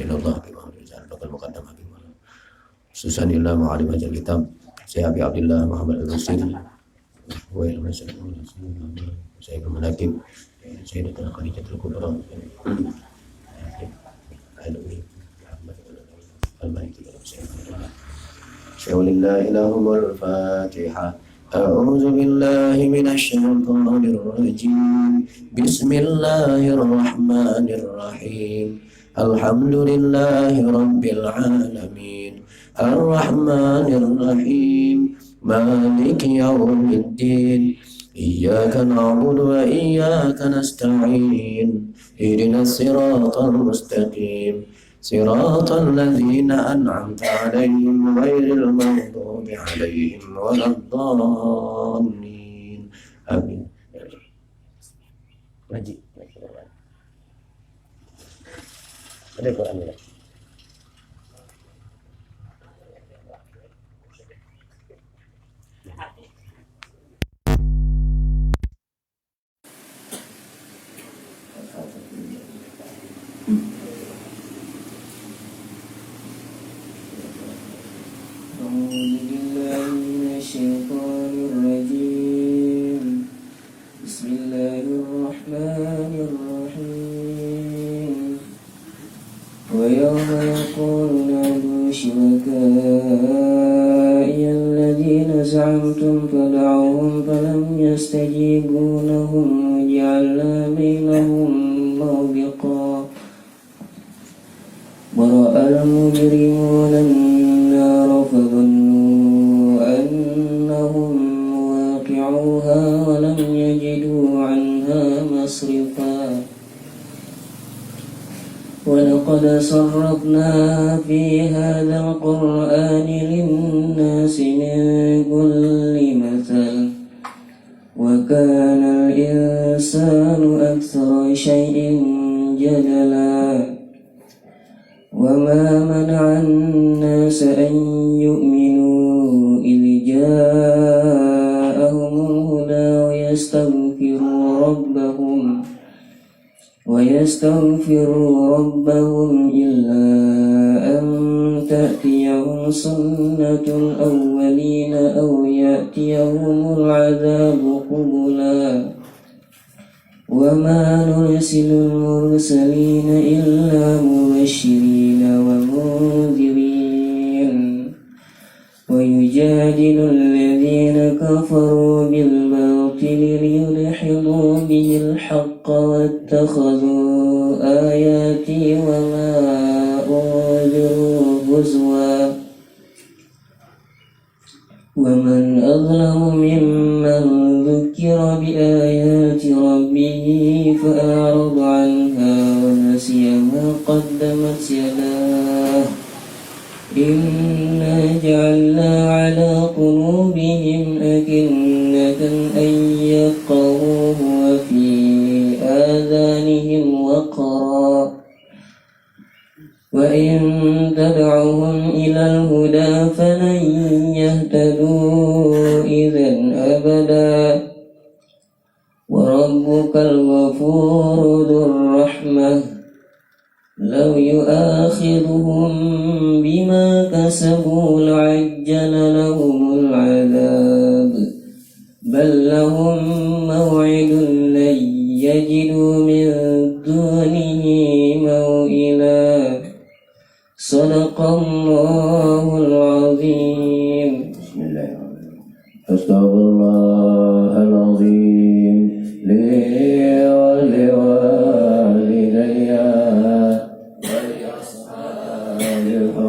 ilallah bima rizal lokal muqaddamah bima susan illa ma'alim ajal kitab saya Abi Abdullah Muhammad Al-Husain wa ilmu saya bermenakib saya datang Khadijatul Kubra Alhamdulillah ilahumul Fatihah. A'udzu billahi minasy syaithanir rajim. Bismillahirrahmanirrahim. Alhamdulillahi rabbil alamin. Arrahmanir rahim. Maliki yaumiddin. Iyyaka na'budu wa iyyaka nasta'in. Ihdinas siratal mustaqim. صراط الذين أنعمت عليهم غير المغضوب عليهم ولا الضالين آمين. Ngaji. Ada Quran ya? ويوم يقول نادوا شركائي الذين زعمتم فدعوهم فلم يستجيبوا لهم وجعلنا بينهم موبقا ورأى المجرمون النار فظنوا أنهم واقعوها ولم يجدوا عنها مصرفا ولقد صرفنا في هذا القرآن للناس من كل مثل وكان الإنسان أكثر شيء جدلا وما منع الناس أن يؤمنوا إذ جاءهم الهدى ويستغفروا ربهم إلا أن تأتيهم سنة الأولين أو يأتيهم العذاب قبلا وما نرسل المرسلين إلا مبشرين ومنذرين ويجادل الذين كفروا بالباطل ليدحضوا به الحق واتخذوا آياتي وما أنذروا هزوا ومن أظلم ممن ذكر بآيات ربه فأعرض عنها ونسي ما قدمت يداه إنا جعلنا على قلوبهم أكنة أن يفقهوه وفي آذانهم وقرا وإن تدعهم إلى الهدى فلن يهتدوا إذا أبدا وربك الغفور ذو الرحمة لو يؤاخذهم بما كسبوا لعجل لهم العذاب بل لهم موعد لن يجدوا من دونه موئلا صدق الله العظيم. بسم الله الرحمن الرحيم. أستغفر الله العظيم لي ولوالدي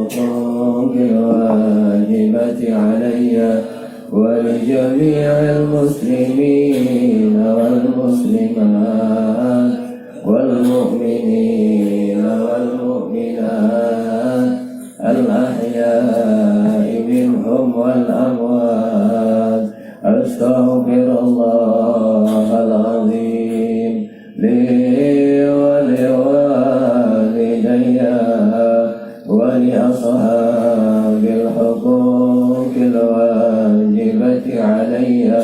الحقوق الواجبة علي ولجميع المسلمين والمسلمات والمؤمنين والمؤمنات الأحياء منهم والأموات أستغفر الله العظيم لي ولوالدي ولأصحاب الحقوق الواجبة علي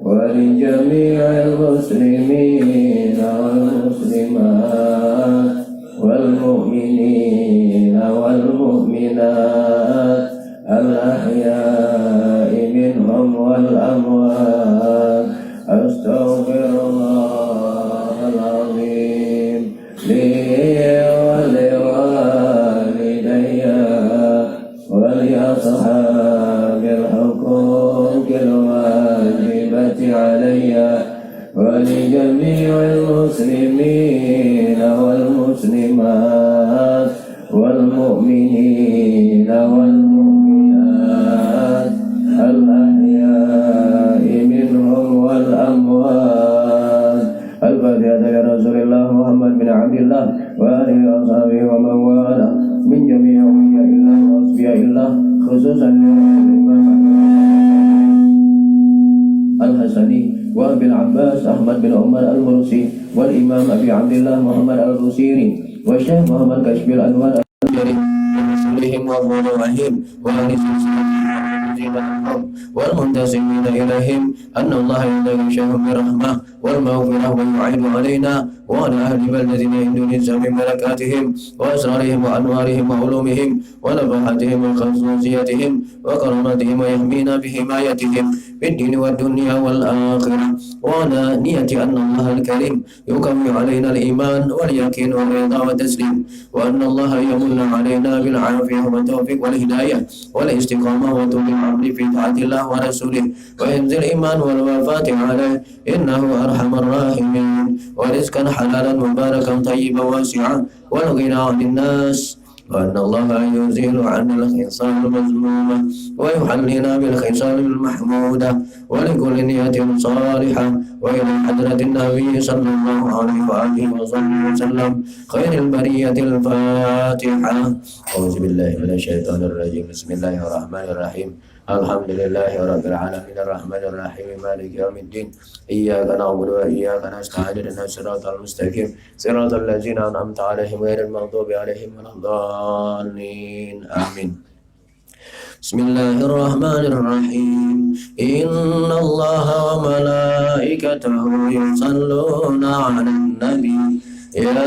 ولجميع المسلمين والمسلمات والمؤمنين الإمام أبي عبد الله محمد البوصيري والشيخ محمد كشف الأنوار ورسولهم وفروعهم وأهل والمنتسبين إليهم أن الله يغشاهم برحمة والمغفرة ويعين علينا وعلى أهل بلدتنا من دون من ملكاتهم وأسرارهم وأنوارهم وعلومهم ونفحاتهم وخصوصياتهم وكرامتهم ويحمينا بحمايتهم في الدين والدنيا والآخرة وعلى نية أن الله الكريم يكمل علينا الإيمان واليقين والرضا والتسليم وأن الله يمن علينا بالعافية والتوفيق والهداية والاستقامة وطول العمل في طاعة الله ورسوله وحفظ الإيمان والوفاة عليه إنه أرحم الراحمين ورزقا حلالا مباركا طيبا واسعا والغنى عن الناس وأن الله يزيل عنا الخصال المذمومة ويحلنا بالخصال المحمودة ولكل نية صالحة وإلى حضرة النبي صلى الله عليه وآله وسلم خير البرية الفاتحة. أعوذ بالله من الشيطان الرجيم. بسم الله الرحمن الرحيم. الحمد لله رب العالمين الرحمن الرحيم مالك يوم الدين إياك نعبد وإياك نستعين اهدنا الصراط المستقيم صراط الذين أنعمت عليهم غير المغضوب عليهم ولا الضالين آمين. بسم الله الرحمن الرحيم. إن الله وملائكته يصلون على النبي يا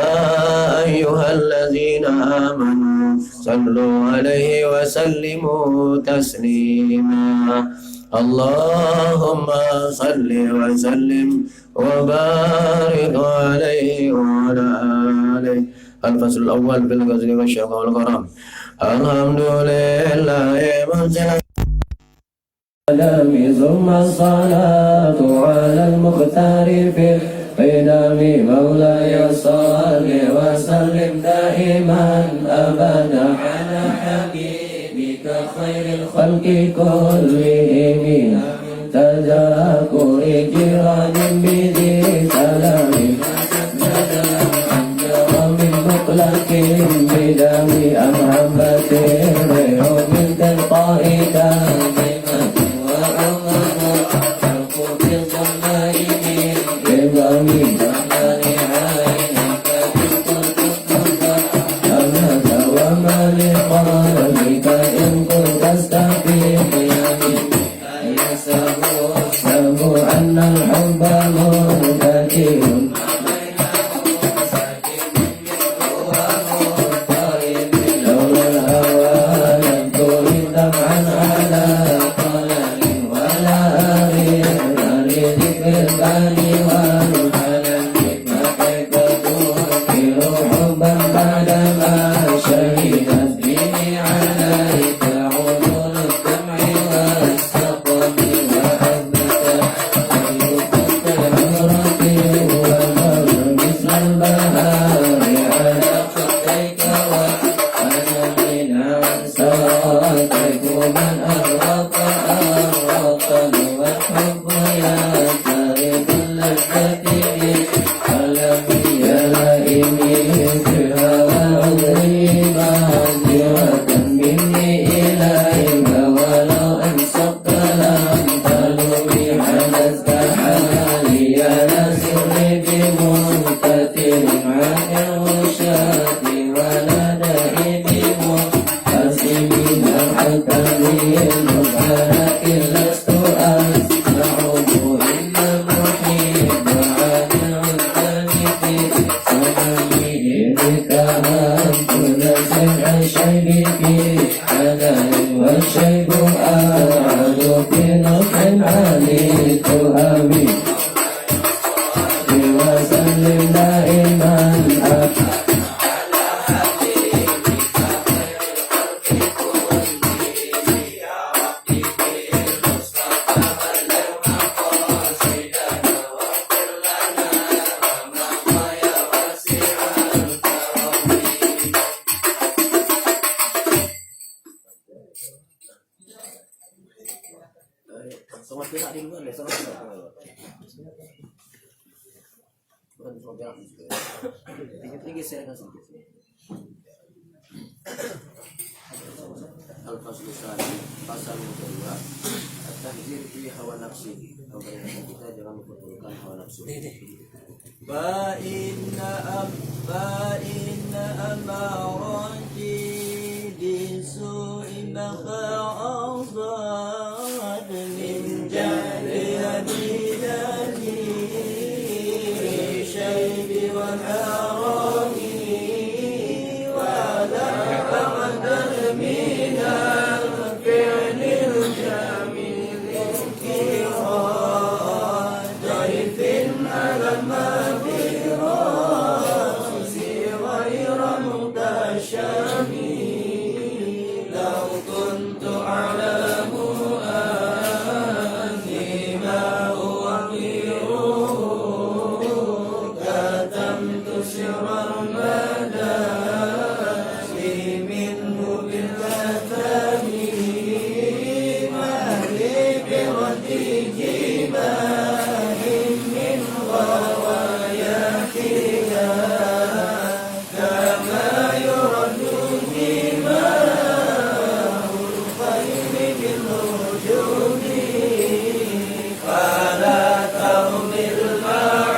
أيها الذين آمنوا صلوا عليه وسلموا تسليما. اللهم صل وسلم وبارك عليه وعلى آله. الفصل الأول في الغزل والشفاء والغرام. الحمد لله منزل ثم الصلاة على المختار في القدم مولاي صل وسلم دائما أبدا على حبيبك خير الخلق كلهم تذاكر جيران بذي سلام من مطلق بدم أمهبة ريوم تلقاء دائما وعمر تركض الضمائم بضمي ضمن عينك أمك وما لقلبك إن كنت تستفيق يحسب أن الحب منتهي Al-Fasl Tsani, pasal yang kedua, at-tahdzir fi hawa nafsi. Kita jangan memperturutkan hawa nafsu. فإن أمارتي بسوء مخاصات من جهل يدي شيب والحرام ولا أقدر من الفعل الجميل انكرا ضيف على المدراس غير متشامي لو كنت أعلم أني ما أوقره كتمت سر المدى منه بالكتم ما لي برد جباه من غواياتها كما يرد دماء الخيل بالنجوم فلا ترمي المعاني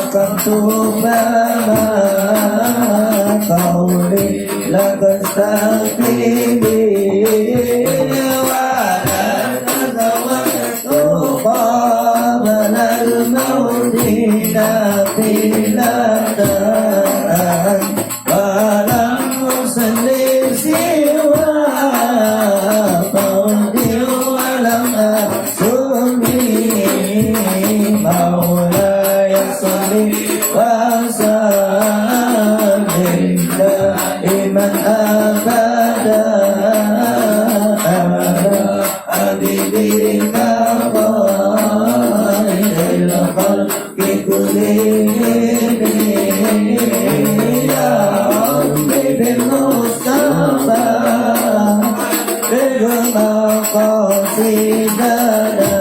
كثر شواتها Walam وسلم دائما أبدا على حبيبك خير الخلق كلهم يا ربي بالمصطفى بالمقاصدنا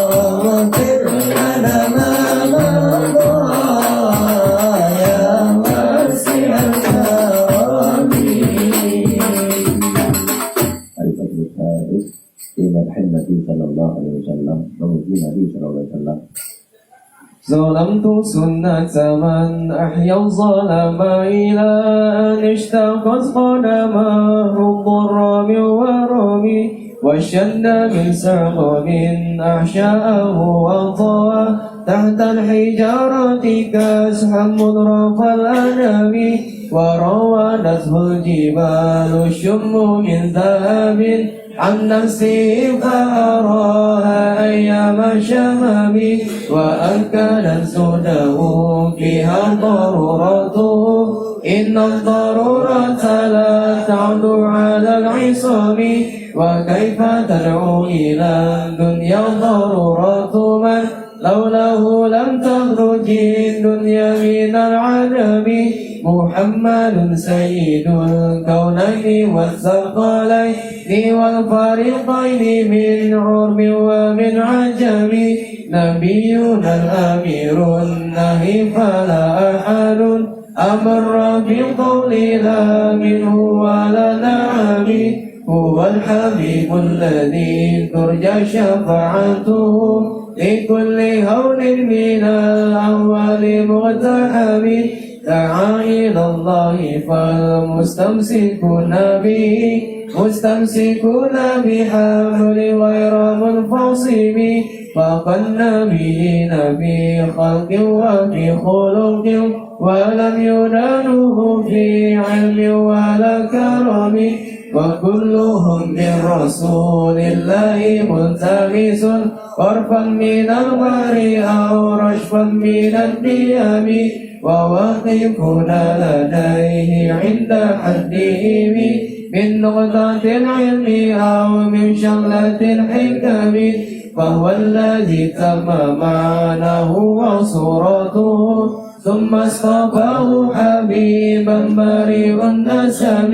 واغفر لنا ما مضى يا واسع الكرم. الفصل الثالث في مدح النبي صلى الله عليه وسلم ومجيء النبي صلى الله عليه وسلم. ظلمت سنة من أحيا الظلم إلى أن اشتقت قدمه الضر من ورم والشد من سقم أحشاءه وطوى تحت الحجارة كاسحا مضرف الأنام وروادته الجبال الشم من ذهب عن نفسه فأراها أيام شمم وأكدت سوده فيها ضرورته إن الضرورة لا تعد على العصام وكيف تدعو إلى الدنيا ضرورة من لوله لم تخرج الدنيا من العدم محمد سيد الكونين والثقلين والفريقين من عرب ومن عجم نبينا الأمير النهي فلا أحد أمر بقول لا منه ولا نعم هو الحبيب الذي ترجى شفاعته لكل هول من الأول مقتحم دعا إلى الله فالمستمسكون به مستمسكون بحبل غير منفصم فوق النبيين في خلق وفي خلق ولم ينالوه في علم ولا كرم وكلهم من رسول الله ملتمس غرفا من الغار أو رشفا من الديام وواقفون لديه عند حدهم من نقطة العلم أو من شغلة الحكم فهو الذي تم معناه وصورته ثم اصطفاه حبيبا بريء النسم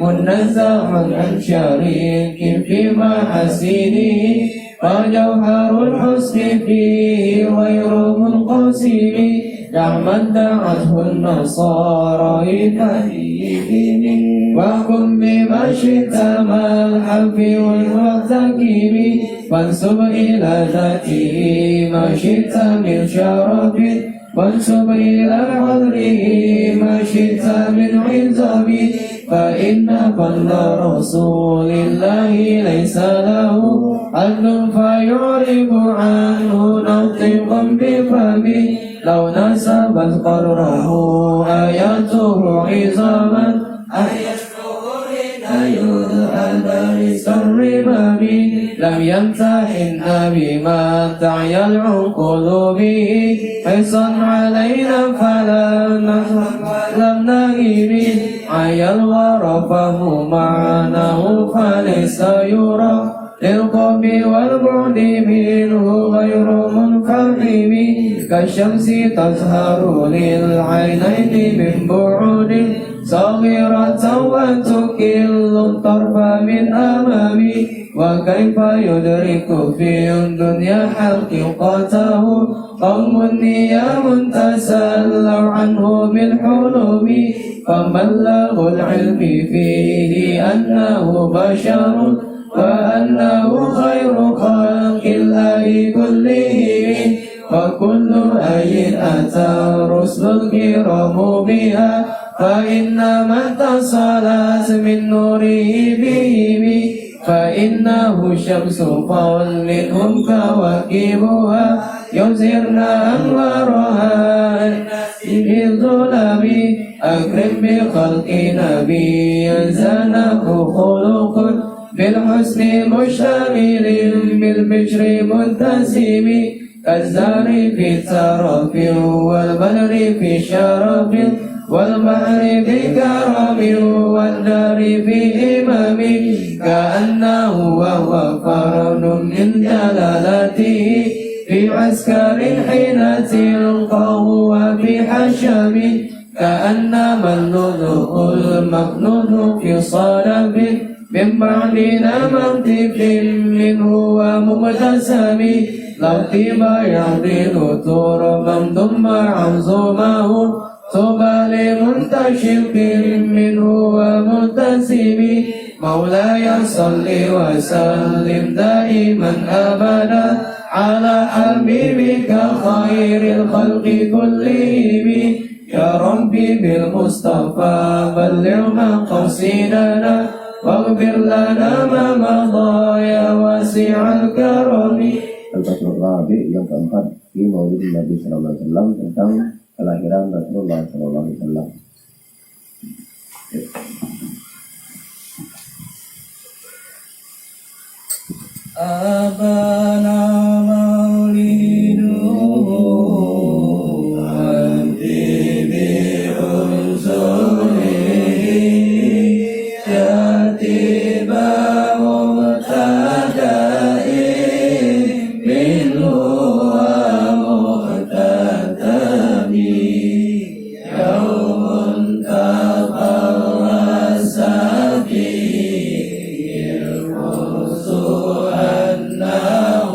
منزه عن شريك في محاسنه فجوهر الحسن فيه غير منقسم كما ادعته النصارى فيه وكن بما شئت مع الحب والمحتكم وانسب إلى ذاته ما شئت من شرف وانسب إلى قدره ما شئت من عظم فإن فضل رسول الله ليس له حد فيعرب عنه ناطق بفمه لو نسبت قدره آياته عظاما أدرس الرمم لم يمتحن بما تعي العقول به حصا علينا فلا لم نهب عيا الورى فهو معناه فليس يرى للقرب والبعد منه غير منفهم كالشمس تظهر للعينين من بعد صغيرة وتكل الطرف من أمامي وكيف يدرك في الدنيا حقيقته قوم نيام تسلوا عنه بالحلم فمبلغ العلم فيه أنه بشر وأنه خير خلق الله كلهم وكل آية أتى الرسل الكرام بها فإنما اتصلت من نوره بهم فإنه شمس فضلهم كواكبها يزهرن أنوارها في الظلام أكرم بخلق نبي زنه خلق بالحسن مشتمل بالبشر متسم كالزهر في ترف والبدر في شرف والبحر في كرم والدار في إمام كأنه وهو فرد من جلالته في عسكر حين تلقاه وفي حشم كأنما اللؤلؤ المكنون في صلب من بعد نمطف منه ومبتسم لو طيب يعضل تربا ثم عظمه طوبى لمنتشق منه ومنتسب مولاي صل وسلم دائما أبدا على حبيبك خير الخلق كلهم يا ربي بالمصطفى بلغ مقاصدنا واغفر لنا ما مضى يا واسع الكرم. Al-Fasl Rabi yang keempat di Maulid Nabi Sallallahu Alaihi Wasallam tentang kelahiran Rasulullah Sallallahu Alaihi Wasallam. Abana mauliduhu anti bi'unsulihi yatiba muhtadai minhu wa muhtadami yaumun taqawasa fihi الرسل أنه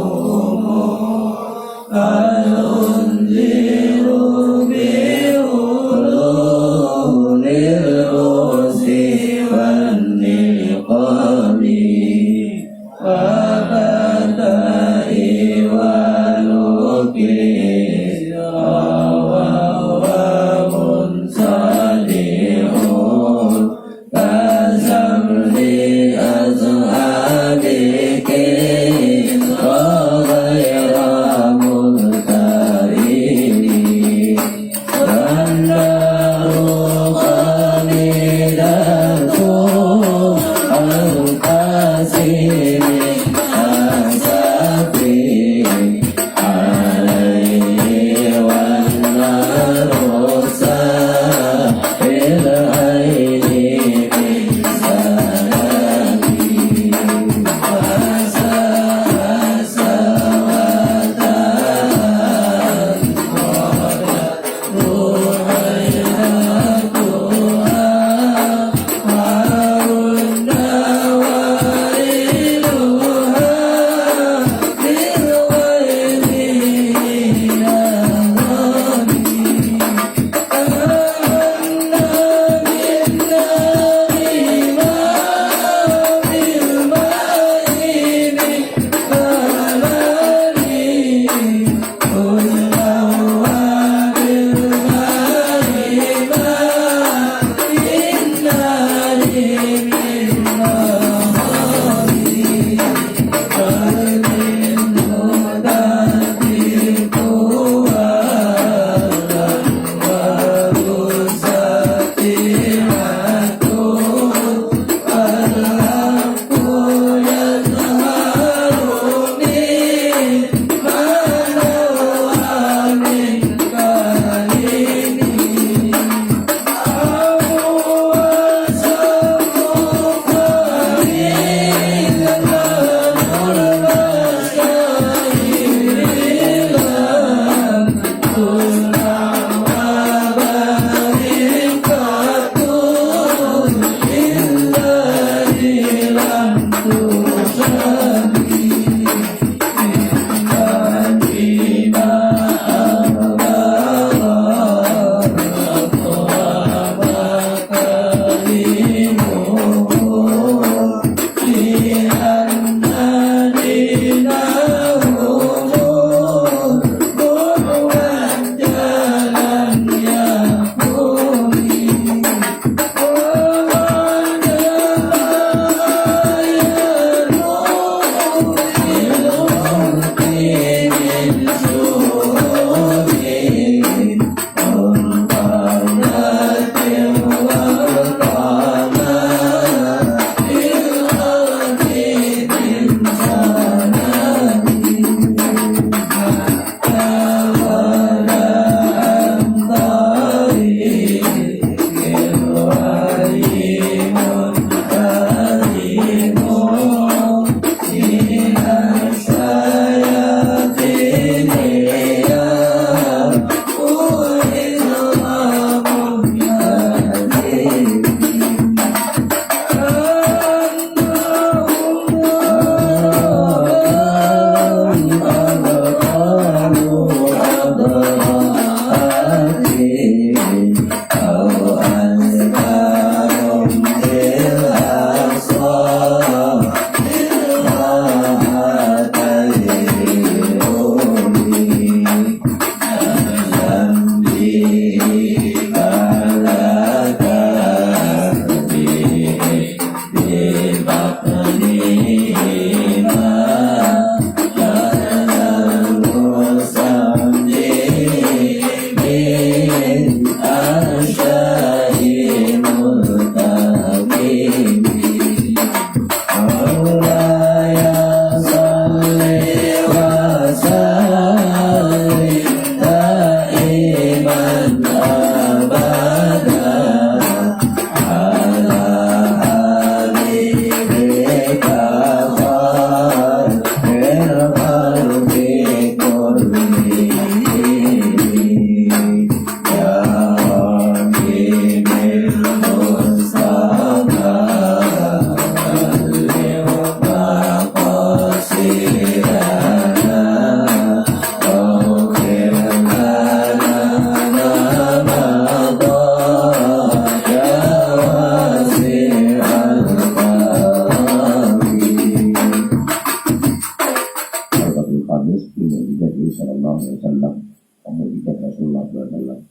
Rasulullah SAW.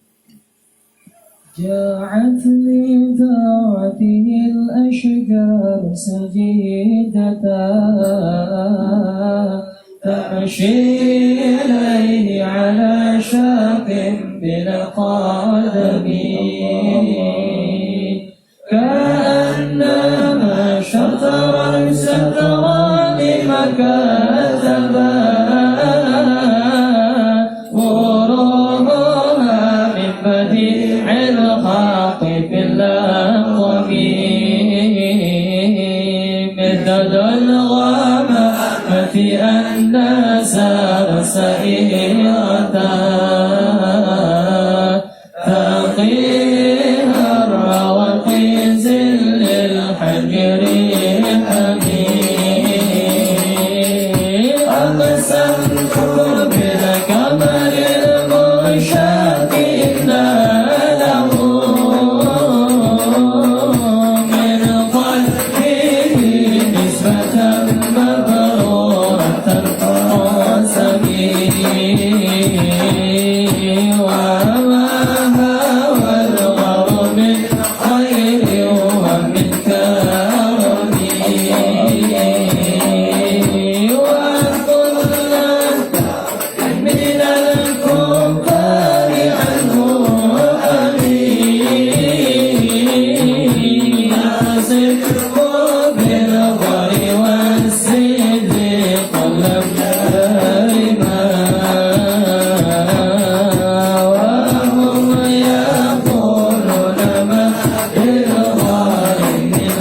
جاءت لدعوته الأشجار سجيدة تمشي إليه على شاق بالقدم كأنما شطرا سترا لمكاتبا غروبها من بديع الخلق في اللقم مدد الغمامة أن سار سئيرة تقيها الروقي زل الحجر حميد أقسمت بالكبر المشاكين له من قلبه نسبة مبرورة القاسم وما هوى الغر من خير ومن كرم وكلا من الكفار عنه أمين يصف بالغر والصدق لم يرما وهم يقولون ما بالغار من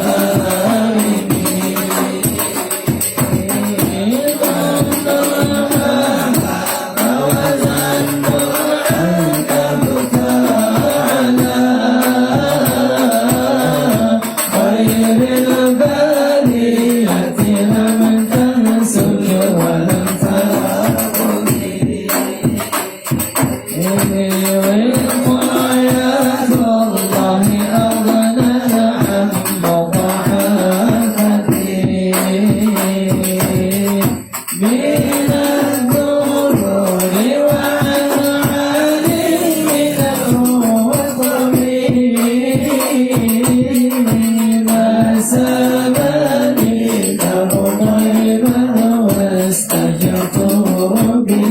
خير البرية لم تنسك ولم تأخذي وآيات الله أغنت عن مضاعفتي من الدرور وعن علي من الوطن ما سبني ترضيبا واستجرت به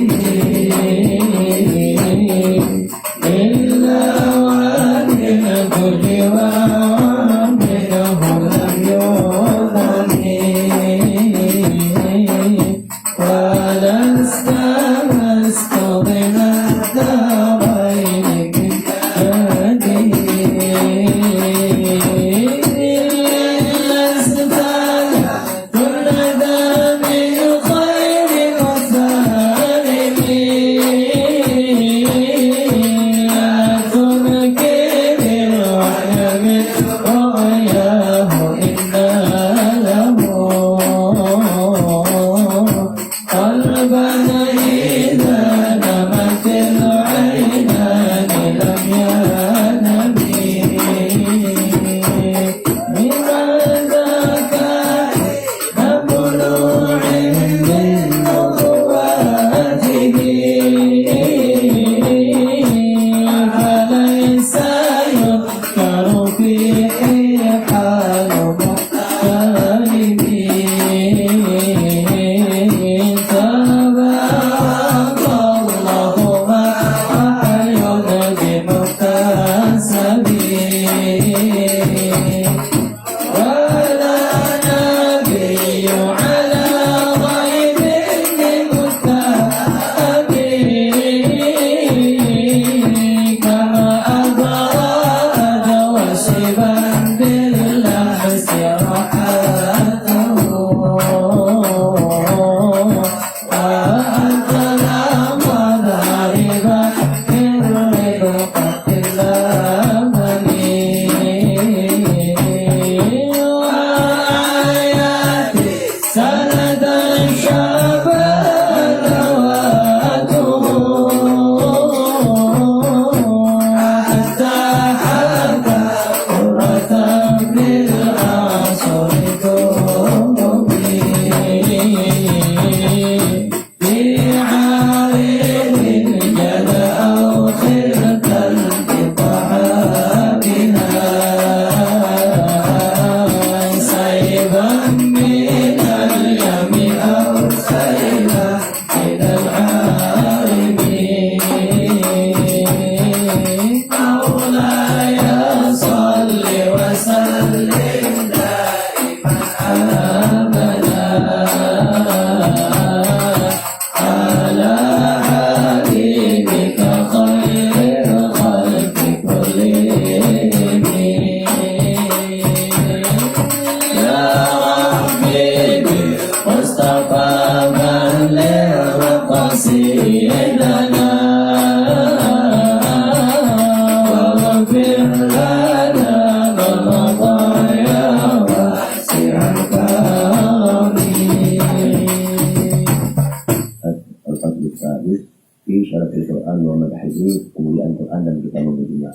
melalui Al-Quran dan kita memujinya.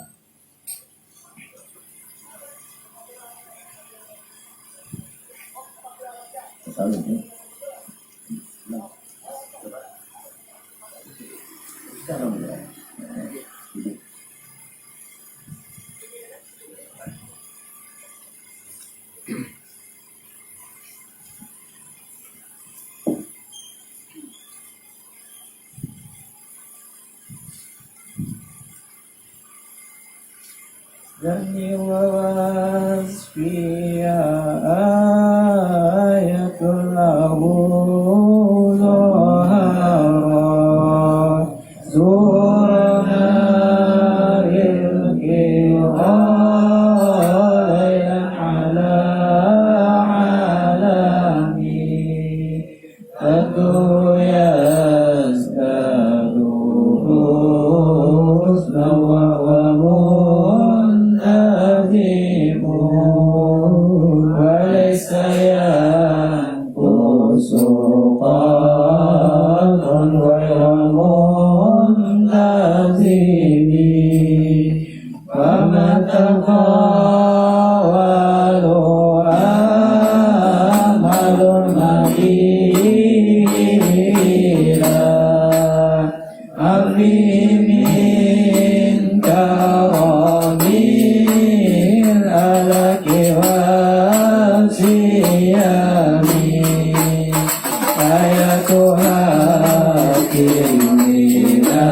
ذني ووصفي آية له ظهرا زورنا الكرام على عالمي فدو يزداد حسنا منهزم وليس ينقص قدرا غير منهزم فمن تقاول أعمال مهيلا أبي من كرمي الألك والسيامي آياتها كرمنا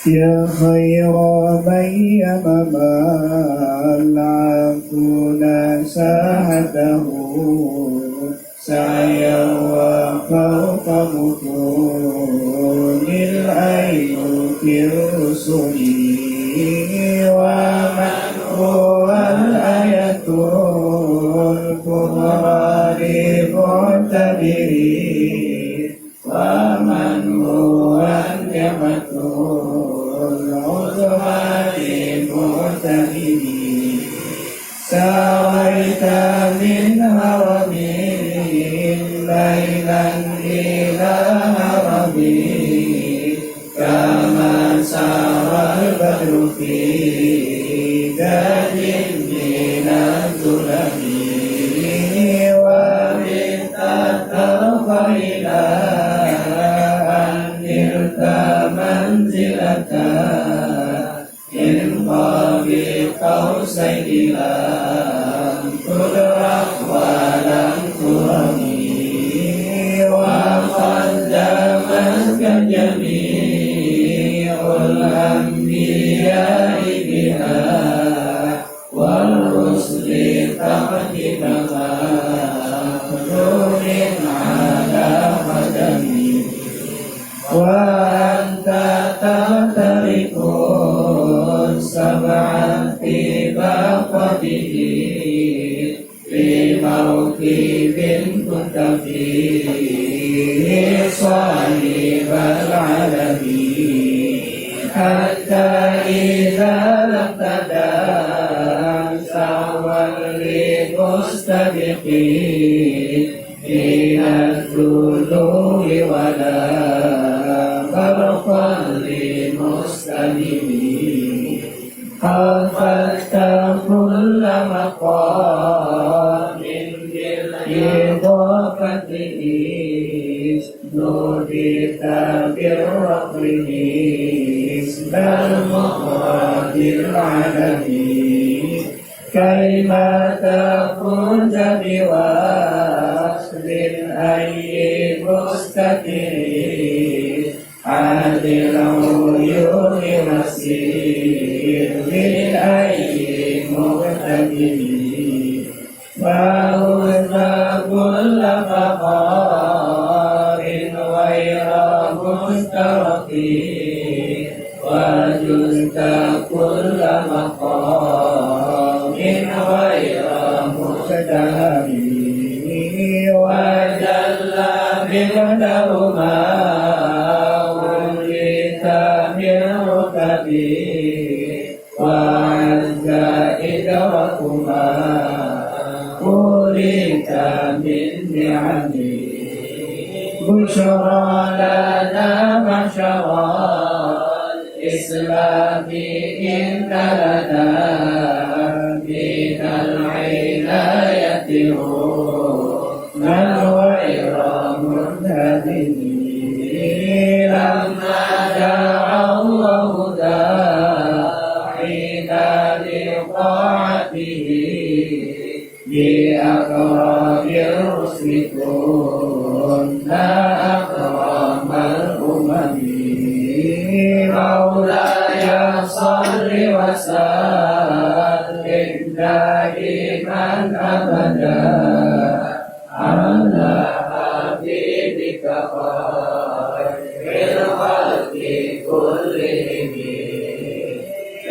يا خير من يمم العفو ساعته سعيا وفوق مكون الأيوك الرسل ومن هو الآية الكبرى للمعتبرين ومن هو النعمة العظمى للمعتمدين سويت من هرم ليلا إلى هرم كما سار البدر في دار من الظلم ومن ترفع إلى أن نلت منزلة إن قاب قوسين لم تدرك ولم ترمي وقد دامتك جميع الأنبياء بها والرسل تقدمها نور على قدمي وأنت تمتلك سبعا في باقته في موكب كنت فيه صاحب العالمين حتى إذا لم تدع سوى للمستبقين من الذنوب ولا برقا للمستلمين خافت كل مقام بالإضافة نوديت بالرقم اسم المفرد العالمين كيما تكون بوصل أي مستقيم عادل عيون مسير من أي مقتدم وأوزع كل فقار غير مشترك وجزت كل مقام غير مشتهر وجل بقدرهما وليت من ركبي وعز إدركهما وليت من نعمي بشرى لنا معشرا الإسلام إن لنا من العناية من غير منهدم لما دعا الله داعينا لطاعته بأكرم الرسل كنا أكرم الأمم مولاي صل وسلم دائما أبدا على حبيبك خير الخلق كلهم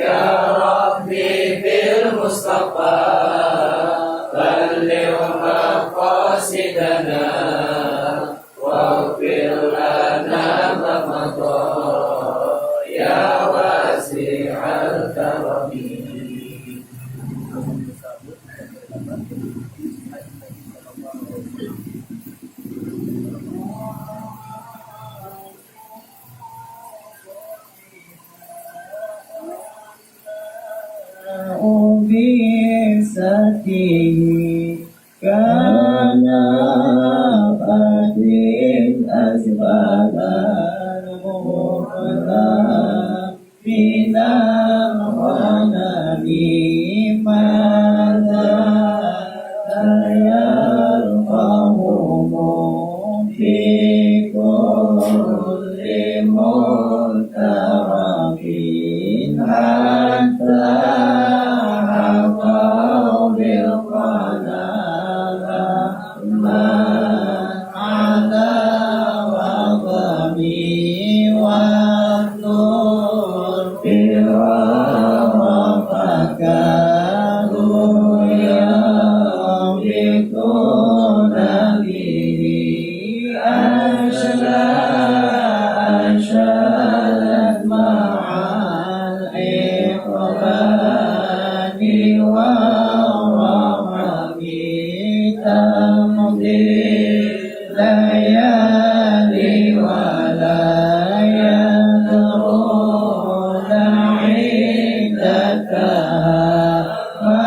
يا ربي بالمصطفى بلغ مقاصدنا واغفر لنا ما مضى يا واسع الكرم. بسته كان قديم أسبابا المغفرة من الغنم ماذا يرفعهم في كل ملترف حتى حقوا بالقناة ما على وضمي والنور في فكانوا يملكون به أنشأت مع الإقبال والرحم تمضي ليالي ولا يدرون عدتها ما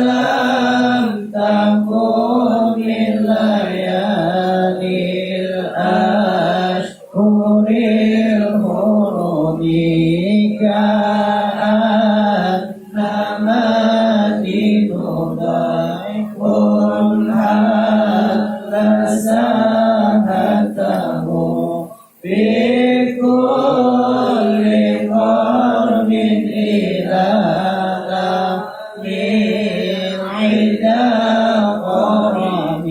لم تكن من ليالي الأشهر الحرم كأنما لنضيف هل ساهته في كل قرن إلى من عدا قرن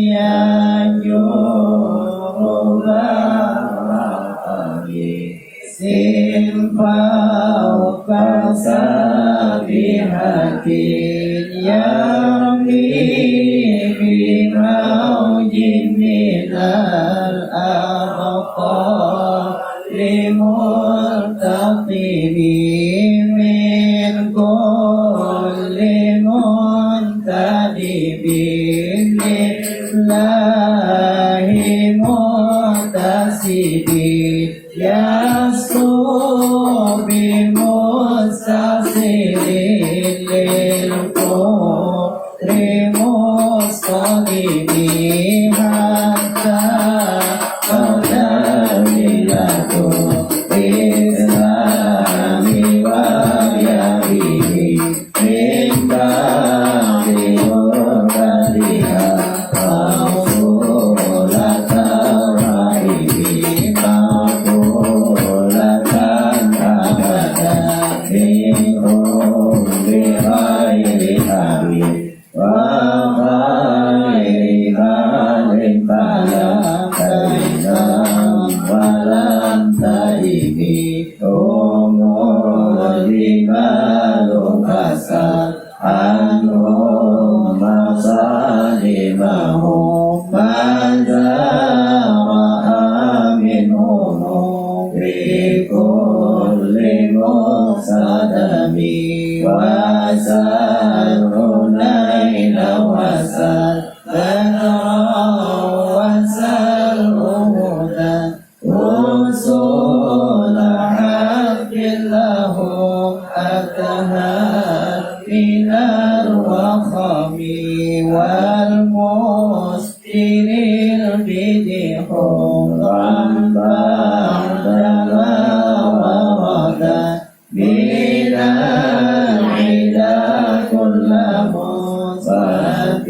ينجر سن فوق سابحة يرمي بموج من الأبطال لمرتقب من كل منتدب لله محتسب يسوع بمستسير للكفر مصطلب حتى قدملة الإسلام ويبيه من بعد غربتها موصولة الرحيم مقبولة وسر ليلا وسر بدرا وسر هدى رسول حق لهم أتها من الوخم والمسكر بدحهم بعدما ورد من العدا كل مصاب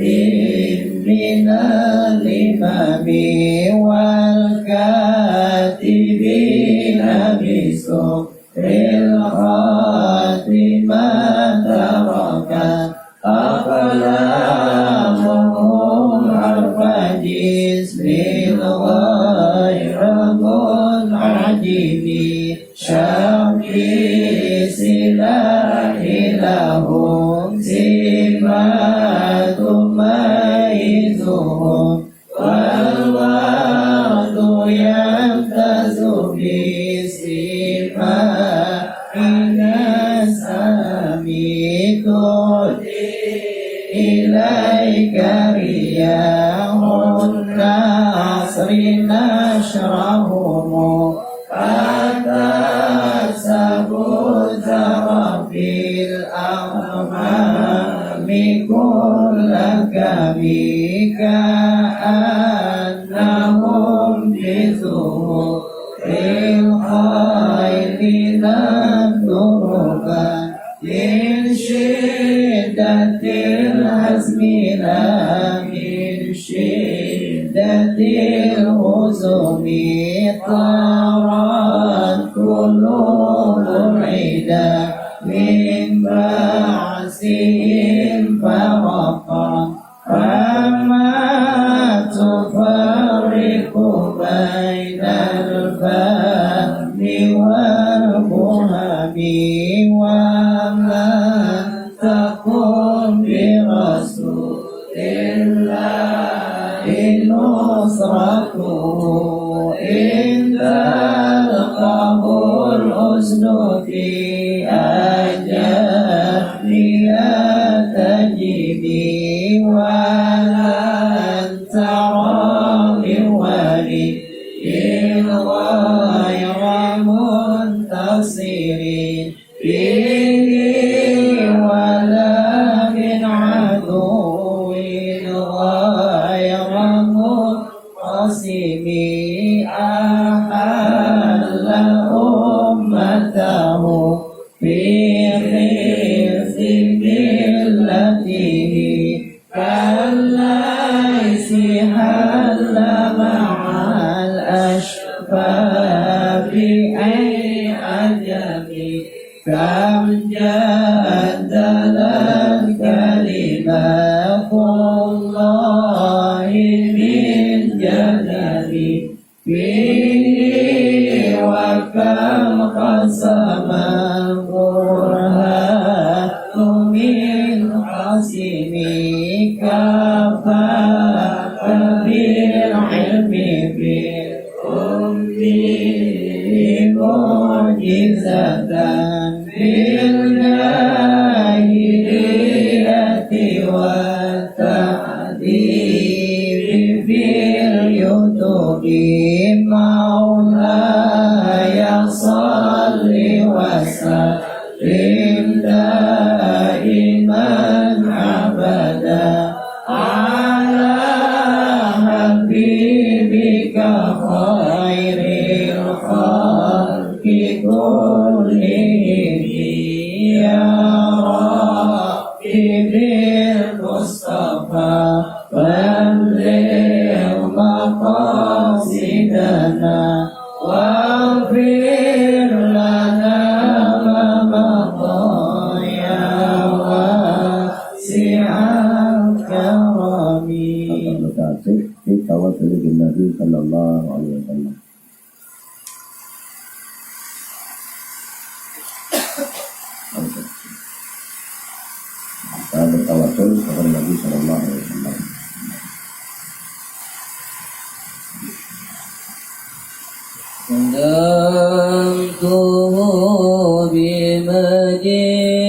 من الإمام والكاتبين بسر الخاتمة ترك أقلامهم حرف جسم غير منعدم شمي سلاح لهم سمات تميزهم والوعد يمتاز بسماء النسام تهدي إليك رياح النصر نشرهم فتكسب الزرع في الأغمام كل كبي كأنهم بثور الخير نبدرك من شدة الحزم لا من شدة الهزم طارت قلوب العدا من بعثهم فرقا فما تفرق بين الفهم والبهم ومن تقوم برسول الله نصرته إن تلقه الحزن في أجلها تجدي ولن ترى لولي غير منتصر به ولا من عدو غير منقسم أحل أمته في خزي ملته كالليس حل مع الأشباب أي عجب كم جدل الكلمات الله من جدل فيه وكم قسم القرآن من قسم كفاك بالعلم بالأم معجزة في الجاهلية والتعذيب في اليوتيوب مولاي صل وسلم دائما أبدا على حبيبك خير الخلق كلهم يا ربي بالمصطفى بلغ مقاصدنا واغفر لنا ما مضى يا واسع الكرم. Tawasul bin Nabi sallallahu alaihi wasallam. Kita bertawasul kepada Nabi sallallahu alaihi wasallam. قدمته بمجيء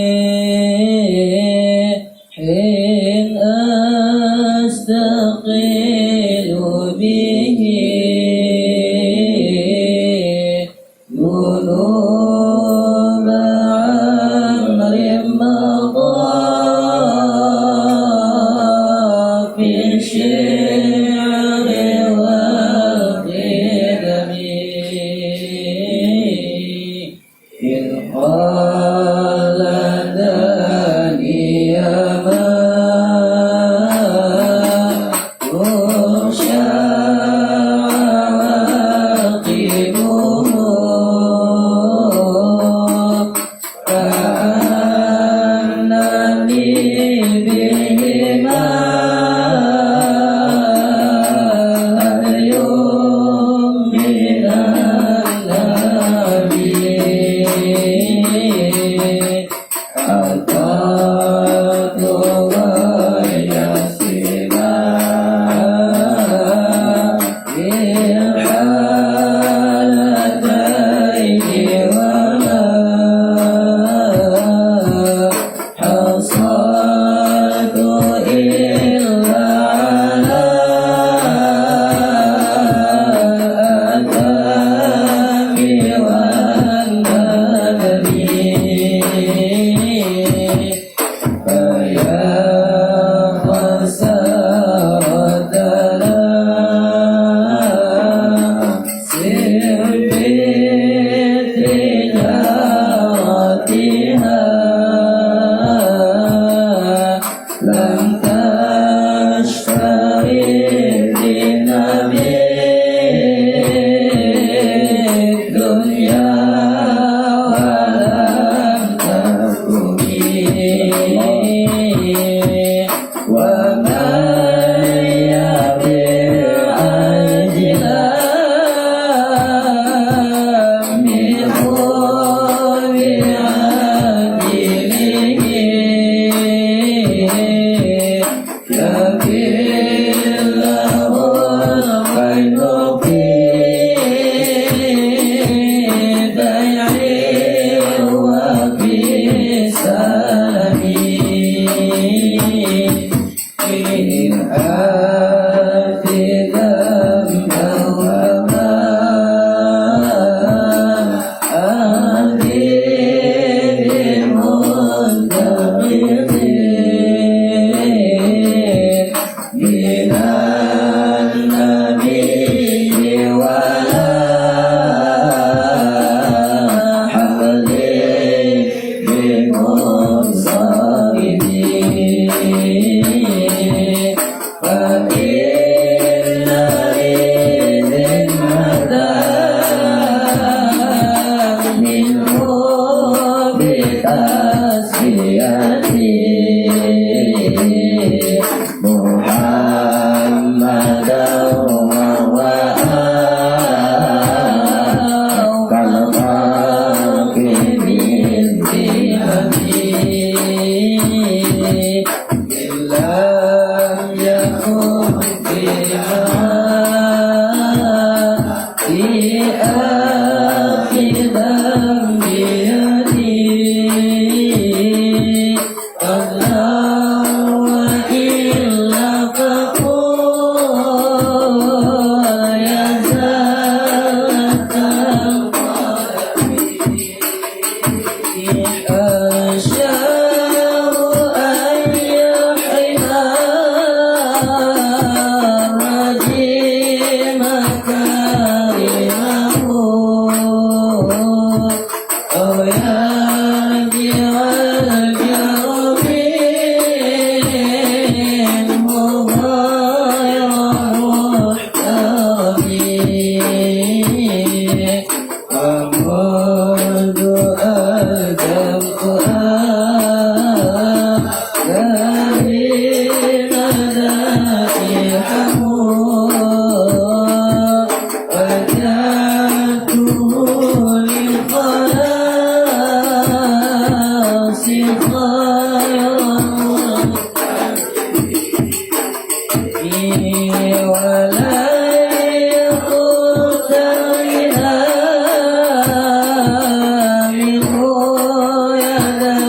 ومنذ أتى القرآن كريم مدائحه وجاءته للخلاص خير ولا يقول إلى منه يدا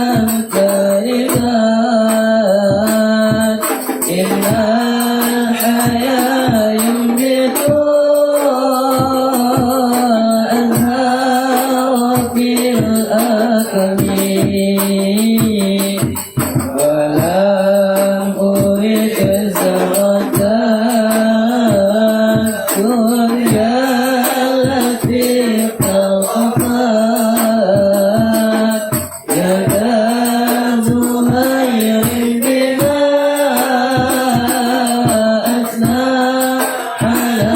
كريمان إلا الحياة ينبت أنهار في الأكمين ولم أرد زرة الدنيا التي خلقت يدا زهير بما أثنى على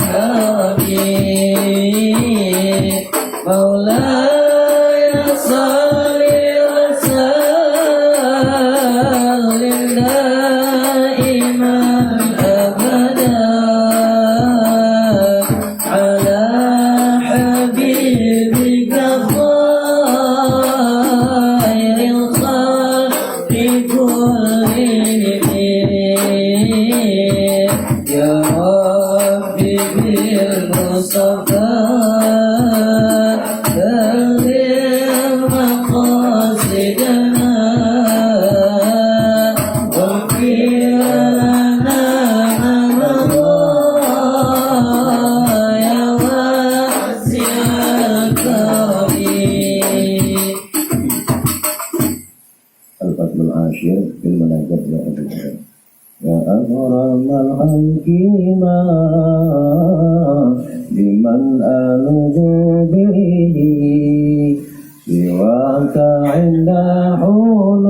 هرمي مولاي صل وسلم دائما أبدا على حبيبك خير الخلق كلهم يا ربي بالمصطفى بلغ مقاصدنا واغفر لنا ما مضى يا واسع الكرم. الفصل العاشر في المناجاة يا أبي الحسن يا أكرم الحكيم بمن ألوذ به سواك عند حلول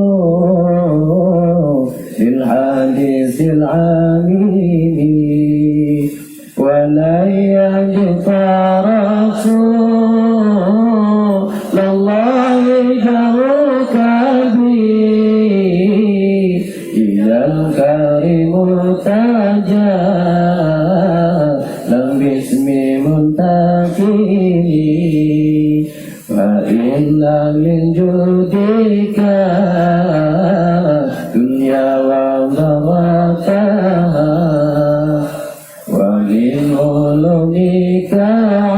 الحديث العميم ولا يجد رسول الله جرك به إلى الكريم تجا لم باسم منتقي فإن من جودك دنيا وضرتها ومن علومك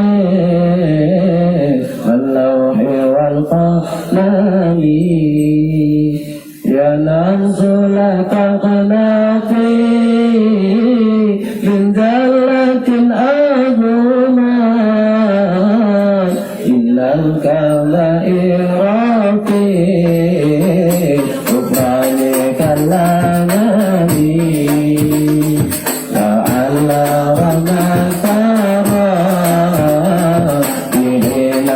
علم اللوح والقلم ينام لك قناتي من ذلة أظلمات إلا الكبائرات غفرانك اللامي لعل وما ترى بحين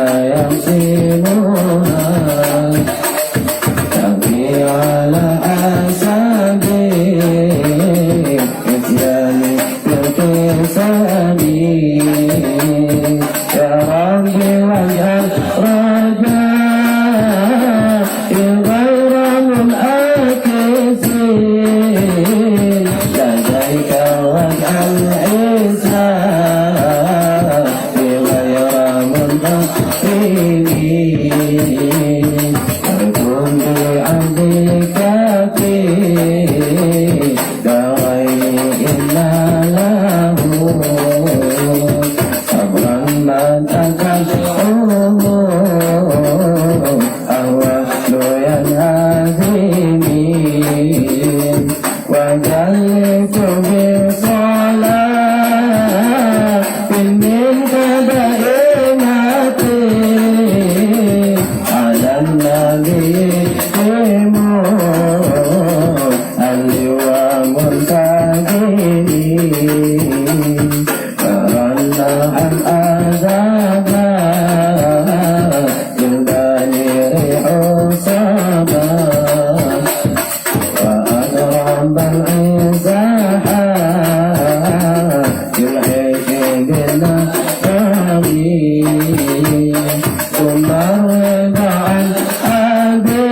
يمسكونها تبكي على أسابي إتياني بالكسامي يا ربي واجعل رجائي غير منعكسين لديك واجعل عزائي غير منعكسين أكون بعبدك في دارين إلا له صبرا ما تكفره أول ينهزمين وجلت بصلاة منك دائمة على النبي اللواء منتجين فرنا عن أذابا ثم الرضا عن أبي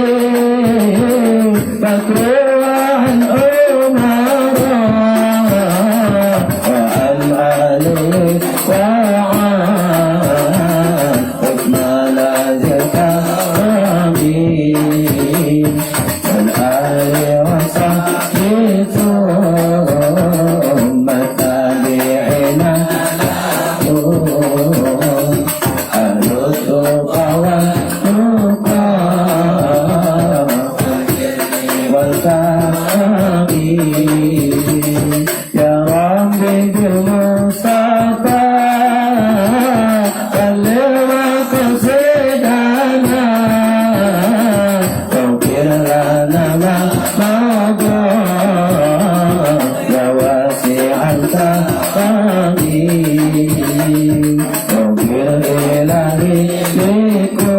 بكر وعن عمر وعن علي وعن عثمان ذي الكرم والآل وصحبه ثم التابعين أهل التقى والتقى والكافي يا ربي بالمصطفى بلغ مقصدنا واغفر لنا ما مضى يا واسع الكرم واغفر إلهي لكل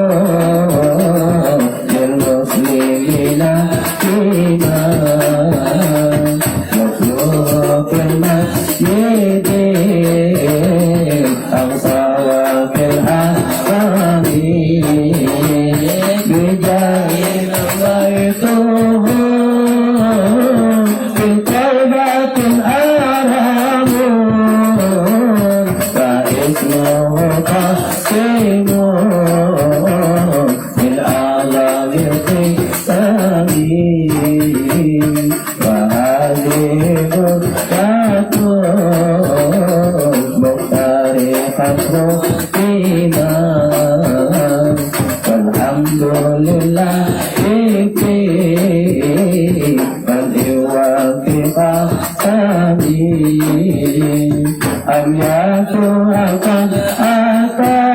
المسلمين فيما مخلوق المسجد الأقصى وفي الحرم بجاه نويته في طيبة الأرام فاسمه قسيم في الأعظم القسام وهذه بركة مختار خطر فينا والحمد لله في من يوافق آمين أم يكون قد أتى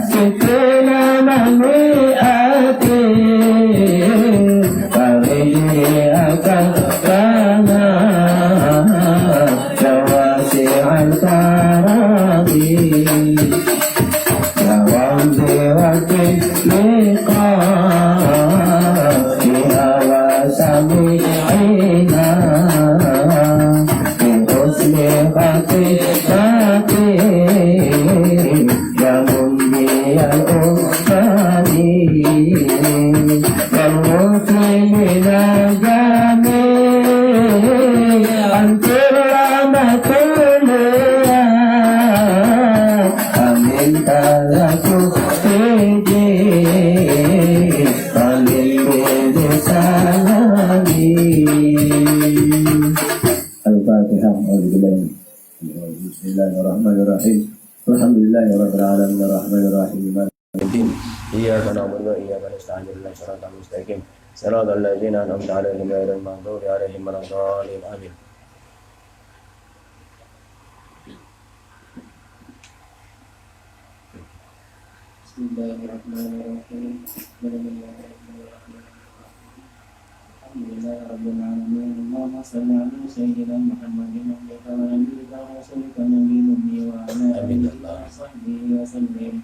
ستين من مئة فرجعك لنا واسع الكرم يا ربي وكل لقائها وسميعنا بحسن خطيئتي يا منجي الأمم والمسلمين الجميع أنت الرحمة لله أمنت لكم Al-Fatihah. Bismillahirrahmanirrahim. Alhamdulillahirabbil alamin arrahmanirrahim. إياك نعبد وإياك نستعين اهدنا الصراط المستقيم صراط الذين أنعمت عليهم غير المغضوب عليهم ولا الضالين آمين. Bismillahirrahmanirrahim. Alhamdulillah rabbil alamin. Allahumma shalli ala sayyidina Muhammadin wa ala nabiyyina wa rasulika nabiyyi wa ala alihi wa sahbihi wa sallim.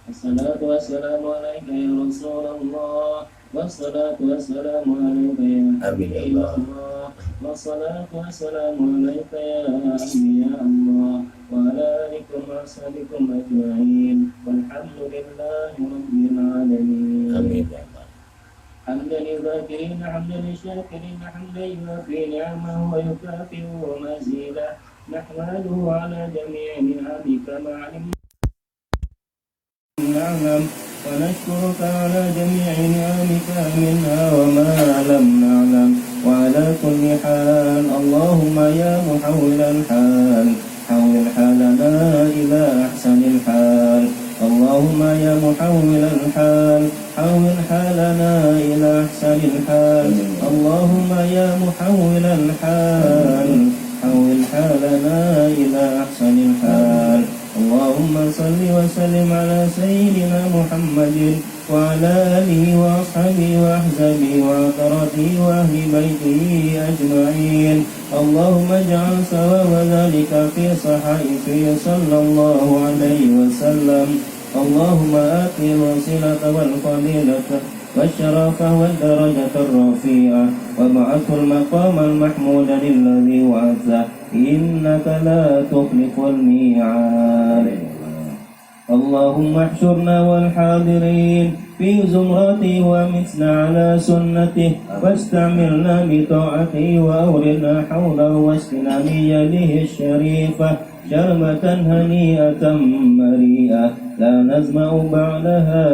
Assalatu wassalamu alayka ya Rasulullah. Wassalatu wassalamu alayka ya Habibullah. Wassalatu wassalamu alayka ya anbiya Allah wa ala alikum wa ashabikum ajma'in. Walhamdulillahi rabbil alamin. Amin ya Allah. حمدا للذاكرين حمدا للشاكرين حمدا يوافي نعمه ويكافئ مزيدا نحمده على جميع نعمك ما علمنا نعلم ونشكرك على جميع نعمك منها وما لم نعلم وعلى كل حال اللهم يا محول الحال حول حالنا إلى أحسن الحال اللهم يا محول الحال حول حالنا إلى أحسن الحال اللهم يا محول الحال حول حالنا إلى أحسن الحال اللهم صل وسلم على سيدنا محمد وعلى آله وأصحابه وأحزابه وعطرته وأهل بيته أجمعين اللهم اجعل ثواب ذلك في صحائفه صلى الله عليه وسلم اللهم آت الوسيلة والفضيلة والشرافة والدرجة الرفيعة وابعثه المقام المحمود الذي وعده إنك لا تخلف الميعاد اللهم احشرنا والحاضرين في زمرته وامتنا على سنته واستعملنا بطاعته وأورنا حوله واسقنا من يده الشريفة شربة هنيئة مريئة لا نزمع بعدها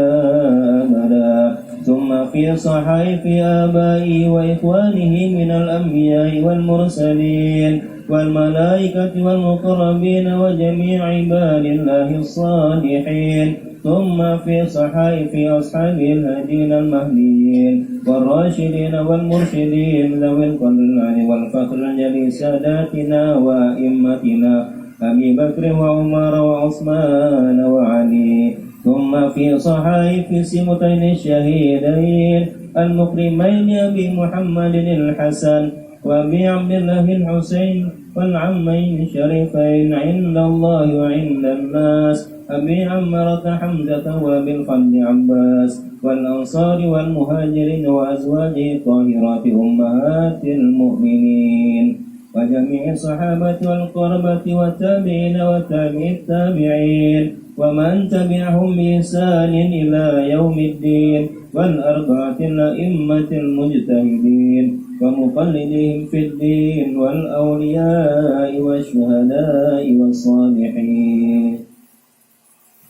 أبدا. ثم في صحائف آبائه وإخوانه من الأنبياء والمرسلين والملائكة والمقربين وجميع عباد الله الصالحين. ثم في صحائف أصحاب الهدين المهديين والراشدين والمرشدين ذوي القدر والفخر الجليل ساداتنا وأئمتنا أبي بكر وعمر وعثمان وعلي. ثم في صحائف سمتين الشهيدين المكرمين أبي محمد الحسن وأبي عبد الله الحسين والعمين الشريفين عند الله وعند الناس أبي عمرة حمزة وأبي الفضل عباس والأنصار والمهاجرين وأزواجه الطاهرات أمهات المؤمنين وجميع الصحابة والقربة والتابعين وتابع التابعين ومن تبعهم بإحسان إلى يوم الدين والأربعة الأئمة المجتهدين ومقلدهم في الدين والأولياء والشهداء والصالحين.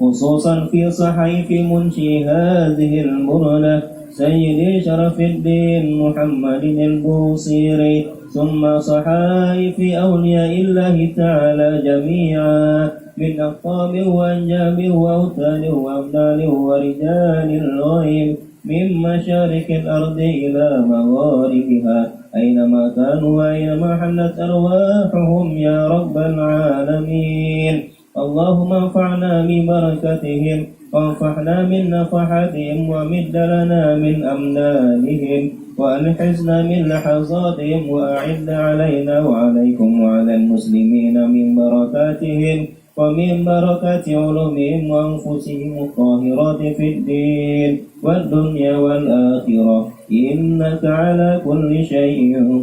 خصوصا في صحيف منشي هذه البردة سيدي شرف الدين محمد البوصيري. ثم صحائف أولياء الله تعالى جميعا من أقطاب وأنجاب وأوتاد وأبدال ورجال الغيب من مشارق الأرض إلى مغاربها أينما كانوا وأينما حلت أرواحهم يا رب العالمين. اللهم انفعنا ببركتهم وانفعنا من نفحاتهم ومد لنا من أمدادهم وألحزنا من لحظاتهم وأعد علينا وعليكم وعلى المسلمين من بركاتهم ومن بركات علومهم وأنفسهم الطاهرات في الدين والدنيا والآخرة إنك على كل شيء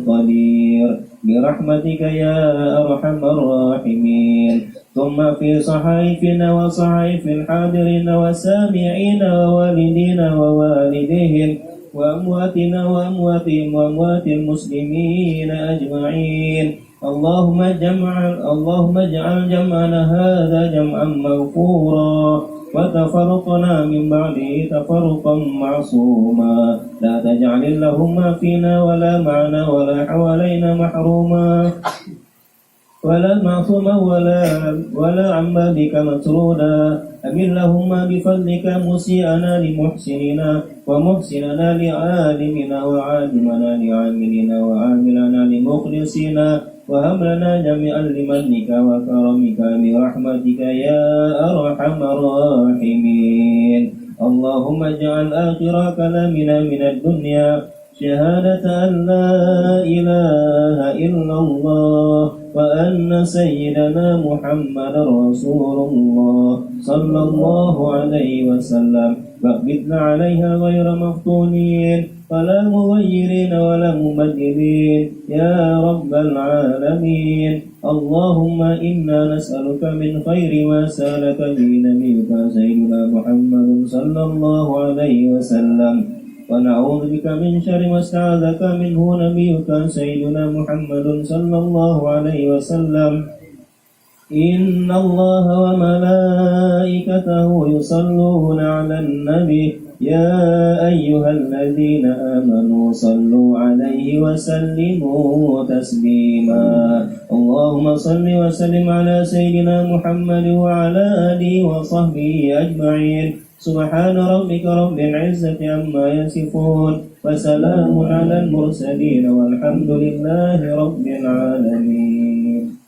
قدير برحمتك يا أرحم الراحمين. ثم في صحائفنا وصحائف الحاضرين والسامعين ووالدين ووالديهم وأمواتنا وأمواتهم وأموات المسلمين أجمعين. اللهم اجعل جمعنا هذا جمعا مغفورا وتفرقنا من بعده تفرقا معصوما لا تجعل اللهم فينا ولا معنا ولا حوالينا محروما ولا معصوما ولا عن بابك مطرودا. أمن اللهم بفضلك مسيئنا لمحسننا ومحسننا لعالمنا وعالمنا لعاملنا وعاملنا لمخلصنا وهب لنا جميعا لمنك وكرمك برحمتك يا أرحم الراحمين. اللهم اجعل آخر كلامنا من الدنيا شهادة أن لا إله إلا الله وأن سيدنا محمد رسول الله صلى الله عليه وسلم واقبضنا عليها غير مفتونين ولا مغيرين ولا مبدلين يا رب العالمين. اللهم إنا نسألك من خير ما سألك به نبيك سيدنا محمد صلى الله عليه وسلم ونعوذ بك من شر ما استعاذك منه نبيك سيدنا محمد صلى الله عليه وسلم. إن الله وملائكته يصلون على النبي يا أيها الذين آمنوا صلوا عليه وسلموا تسليما. اللهم صل وسلم على سيدنا محمد وعلى آله وصحبه أجمعين. سبحان ربك رب العزة عما يصفون وسلام على المرسلين والحمد لله رب العالمين.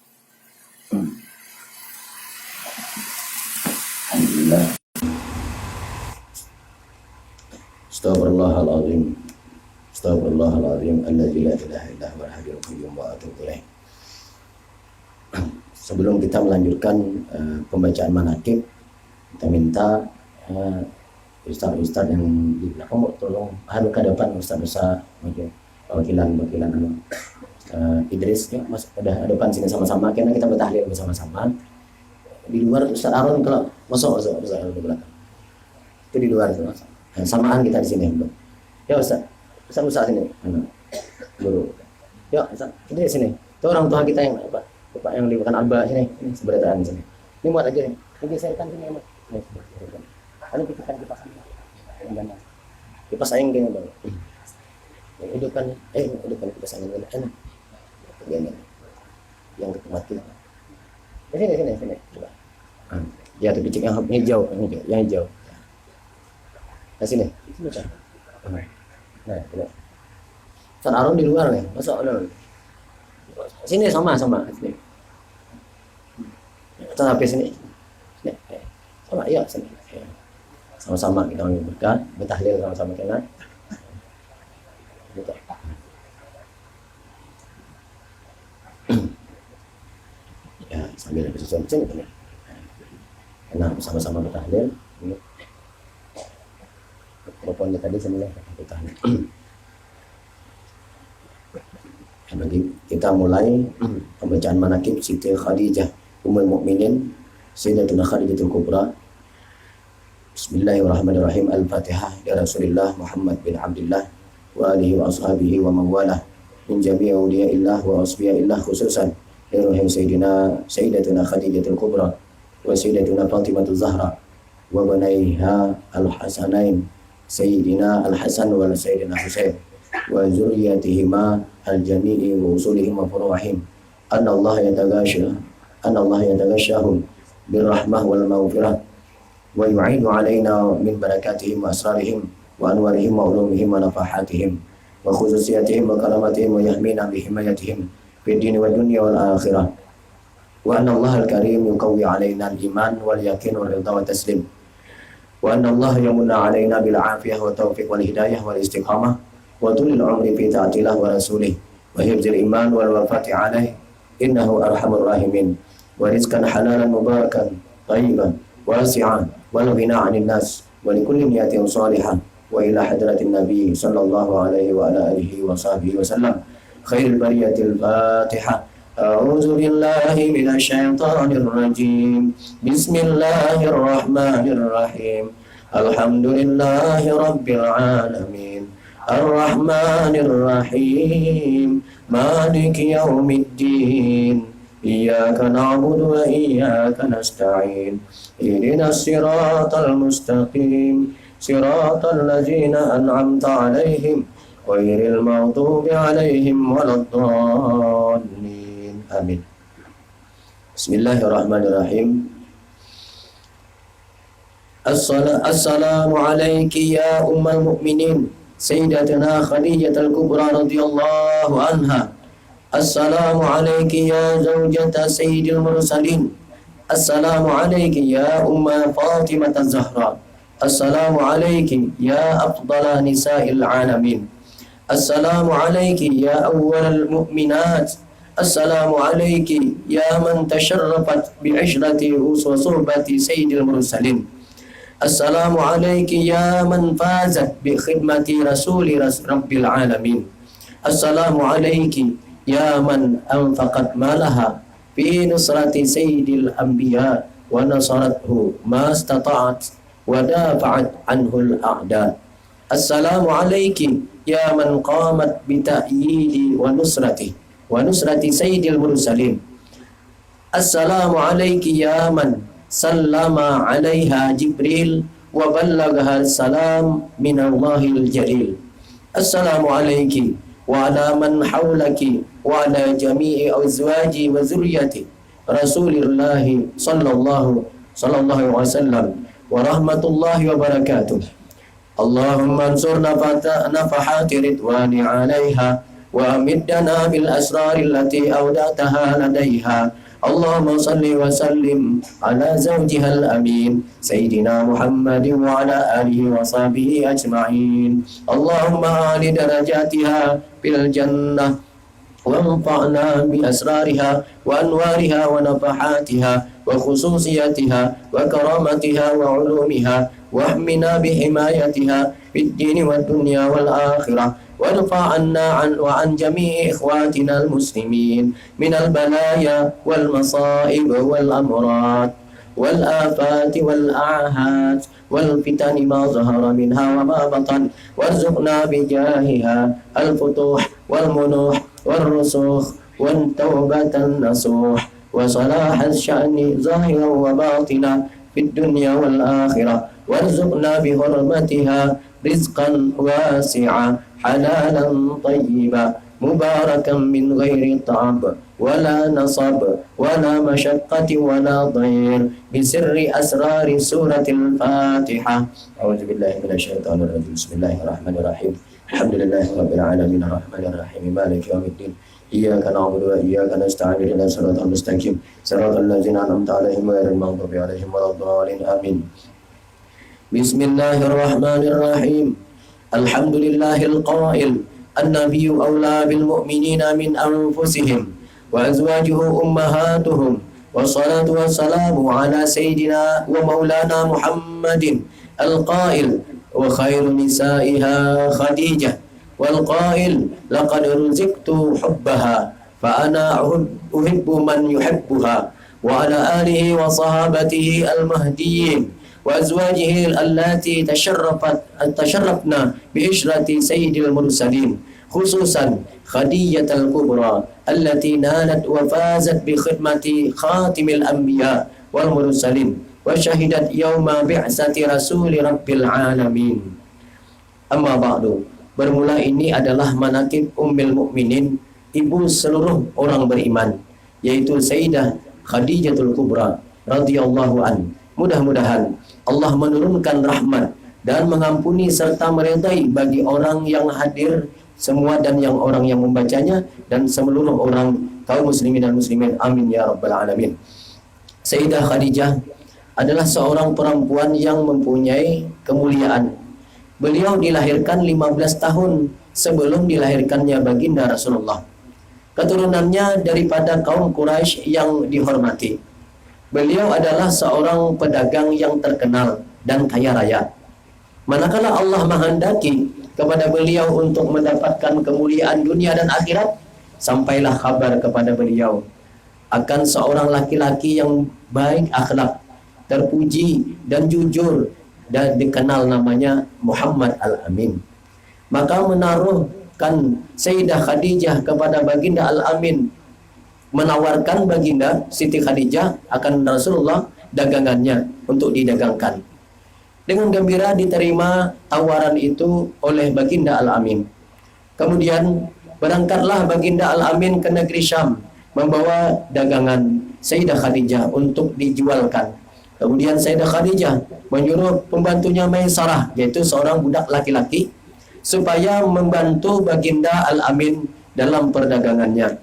Astagfirullahaladzim. Astagfirullahaladzim. Alladzi la ilaha illa huwal hayyul qayyum wa atubu ilaih. Sebelum kita melanjutkan pembacaan manaqib, kita minta ustaz-ustaz yang di belakang tolong hadap ke depan, ustaz-ustaz wakilan Idris ya, Mas pada depan sini sama-sama karena kita bertahlil bersama-sama. di luar Ustaz Arun kalau masuk Ustaz Arun di belakang. Itu di luar itu. Nah, samaan kita di sini. Ya Ustaz sini. Guru. Ya Ustaz, ini di sini. Itu orang tua kita yang Bapak yang di Bukan Alba sini. Ini seberataan sini. Ini muat aja nih. Ini geserkan sini ya, Mas. Ini pikirkan kipas angin. Kipas angin gini, Bang. Hidupkan kipas angin ini. Enak. Yang ketempat kita. Sini. Coba. Ya, tuh picik yang hijau, yang hijau. Nah, sini. Nah, ini. Ustaz Arun di luar nih. Masuk dulu. Sini sama sini. Kita sampai sini. Sama iya sini. Sama-sama kita berkah, bertahlil sama-sama kita. Gitu. Ya, sambil bersusun sini kan. Nah, sama-sama bertahlil. Mikrofonnya tadi sini bertahlil. Bagi kita mulai pembacaan manaqib Siti Khadijah Ummul Mukminin Sayyidatuna Khadijatul Kubra. Bismillahirrahmanirrahim. Al-Fatihah ya Rasulillah Muhammad bin Abdullah wa alihi wa ashabihi wa mawalah min jami'i awliyaillah wa asfiyaillah, khususan liruhi Sayyidatuna Khadijatul Kubra wa Sayyidatuna Fatimatu Zahra wa banaiha al-Hasanain Sayyidina Al-Hasan wa Sayyidina Husain wa zurriyatihima al-jami'i wa usulihim wa furuhihim. Anna Allah yataghashahum birrahmah wal maghfirah wa yu'inu alaina min barakatihim wa asrarihim wa anwarihim wa ulumihim wa nafahatihim wa khususiyatihim wa karamatihim wa yahmina bihimayatihim fid dini wa dunya wal akhirah. Wa anna Allah al-karim yuqawwi alaina al-iman wal yakin wal ridha wa taslim. Wa anna Allah yamunna alaina bil afiyah wa taufiq wal hidayah wal istiqamah wa tulil umri fi ta'atillah wa rasulih wa hifzil iman wal wafati alaih innahu arhamur rahimin wa rizqan halalan mubarakan tayyiban wasi'an wal ghina 'anil nas wa likulli niyatin salihah wa ila hadratin nabi sallallahu alaihi wa ala alihi wa sahbihi wa sallam khairul bariyatil fatihah. A'udzu billahi minasy syaithanir rajim. Bismillahirrahmanirrahim. Alhamdulillahi rabbil alamin. Ar-Rahmanir Rahim. Maliki yaumiddin. Iyyaka na'budu wa iyyaka nasta'in. Ihdinas siratal mustaqim. Siratal ladzina an'amta 'alaihim ghairil maghdubi 'alaihim waladdallin. Amin. Bismillahirrahmanirrahim. Assalamu alayki ya ummul mukminin Sayyidatuna Khadijatul Kubra radhiyallahu anha. Assalamu alayki ya zawjata sayyidil mursalin. Assalamu alayki ya umma Fatimah az-Zahra. Assalamu alayki ya afdala nisa'il alamin. Assalamu alayki ya awwalal mu'minat. Assalamu alayki ya man tasharrafat bi'ishrati wa suhbati sayyidil mursalin. Assalamu alayki ya man fazat bi khidmati rasuli rabbil alamin. Assalamu alayki ya man anfaqat malaha fi nusrati sayyidil anbiya wa nasarathu ma istata'at wa dafa'at anhu al-a'da. Assalamu alayki ya man qamat bi ta'yidi wa nusrati sayyidil mursalin. Assalamu alayki ya man sallama 'alaiha Jibril wa ballagha salam min Allahil Jalil. Assalamu alayki wa ala man hawlaki wa ala jami'i azwaji wa zurriyyati Rasulillah sallallahu alaihi wasallam wa rahmatullahi wa barakatuh. Allahumma ansur nafahati ridwani 'alaiha wa amiddana bil asrari allati awdataha ladaiha. Allahumma salli wa sallim ala zawjihal amin Sayyidina Muhammadin wa ala alihi wa sahbihi ajma'in. Allahumma ali darajatiha fil jannah wa anfa'na bi asrariha wa anwariha wa nafahatiha wa khususiyatiha wa karamatiha wa ulumiha wa ahmina bi himayatiha fid dini wad dunya wal akhirah. وارفع عنا وعن جميع إخواتنا المسلمين من البلايا والمصائب والأمراض. والآفات والآهات والفتن ما ظهر منها وما بطن وارزقنا بجاهها الفتوح والمنوح والرسوخ والتوبة النصوح وصلاح الشأن ظاهرا وباطنا في الدنيا والآخرة وارزقنا بحرمتها رزقا واسعا حلالا طيبا مباركا من غير تعب ولا نصب ولا مشقة ولا ضير بسر أسرار سورة الفاتحة. أعوذ بالله من الشيطان الرجيم. بسم الله الرحمن الرحيم. الحمد لله رب العالمين الرحمن الرحيم مالك يوم الدين إياك نعبد وإياك نستعين اهدنا الصراط المستقيم صراط الذين أنعمت عليهم غير المغضوب عليهم ولا الضالين آمين. بسم الله الرحمن الرحيم. الحمد لله القائل النبي أولى بالمؤمنين من أنفسهم وأزواجه أمهاتهم والصلاة والسلام على سيدنا ومولانا محمد القائل وخير نسائها خديجة والقائل لقد رزقت حبها فأنا أحب من يحبها وعلى آله وصحابته المهديين وأزواجه التي تشرفنا بإشرة سيد المرسلين خصوصا خديجة الكبرى التي نالت وفازت بخدمة خاتم الأنبياء والمرسلين وشهدت يوم بعثة رسول رب العالمين. Amma ba'du. Bermula ini adalah manaqib Ummul Mukminin, ibu seluruh orang beriman, yaitu Sayyidah Khadijatul Kubra radhiyallahu an. Mudah-mudahan Allah menurunkan rahmat dan mengampuni serta meridai bagi orang yang hadir semua dan yang orang yang membacanya dan seluruh orang kaum muslimin dan muslimin. Amin ya rabbal alamin. Sayyidah Khadijah adalah seorang perempuan yang mempunyai kemuliaan. Beliau dilahirkan 15 tahun sebelum dilahirkannya baginda Rasulullah. Keturunannya daripada kaum Quraisy yang dihormati. Beliau adalah seorang pedagang yang terkenal dan kaya raya. Manakala Allah menghendaki kepada beliau untuk mendapatkan kemuliaan dunia dan akhirat, sampailah kabar kepada beliau akan seorang laki-laki yang baik akhlak, terpuji dan jujur, dan dikenal namanya Muhammad Al-Amin. Maka menaruhkan Sayyidah Khadijah kepada baginda Al-Amin, menawarkan baginda Siti Khadijah akan Rasulullah dagangannya untuk didagangkan. Dengan gembira diterima tawaran itu oleh baginda Al-Amin. Kemudian berangkatlah baginda Al-Amin ke negeri Syam membawa dagangan Sayyidah Khadijah untuk dijualkan. Kemudian Sayyidah Khadijah menyuruh pembantunya Maisarah, yaitu seorang budak laki-laki, supaya membantu baginda Al-Amin dalam perdagangannya.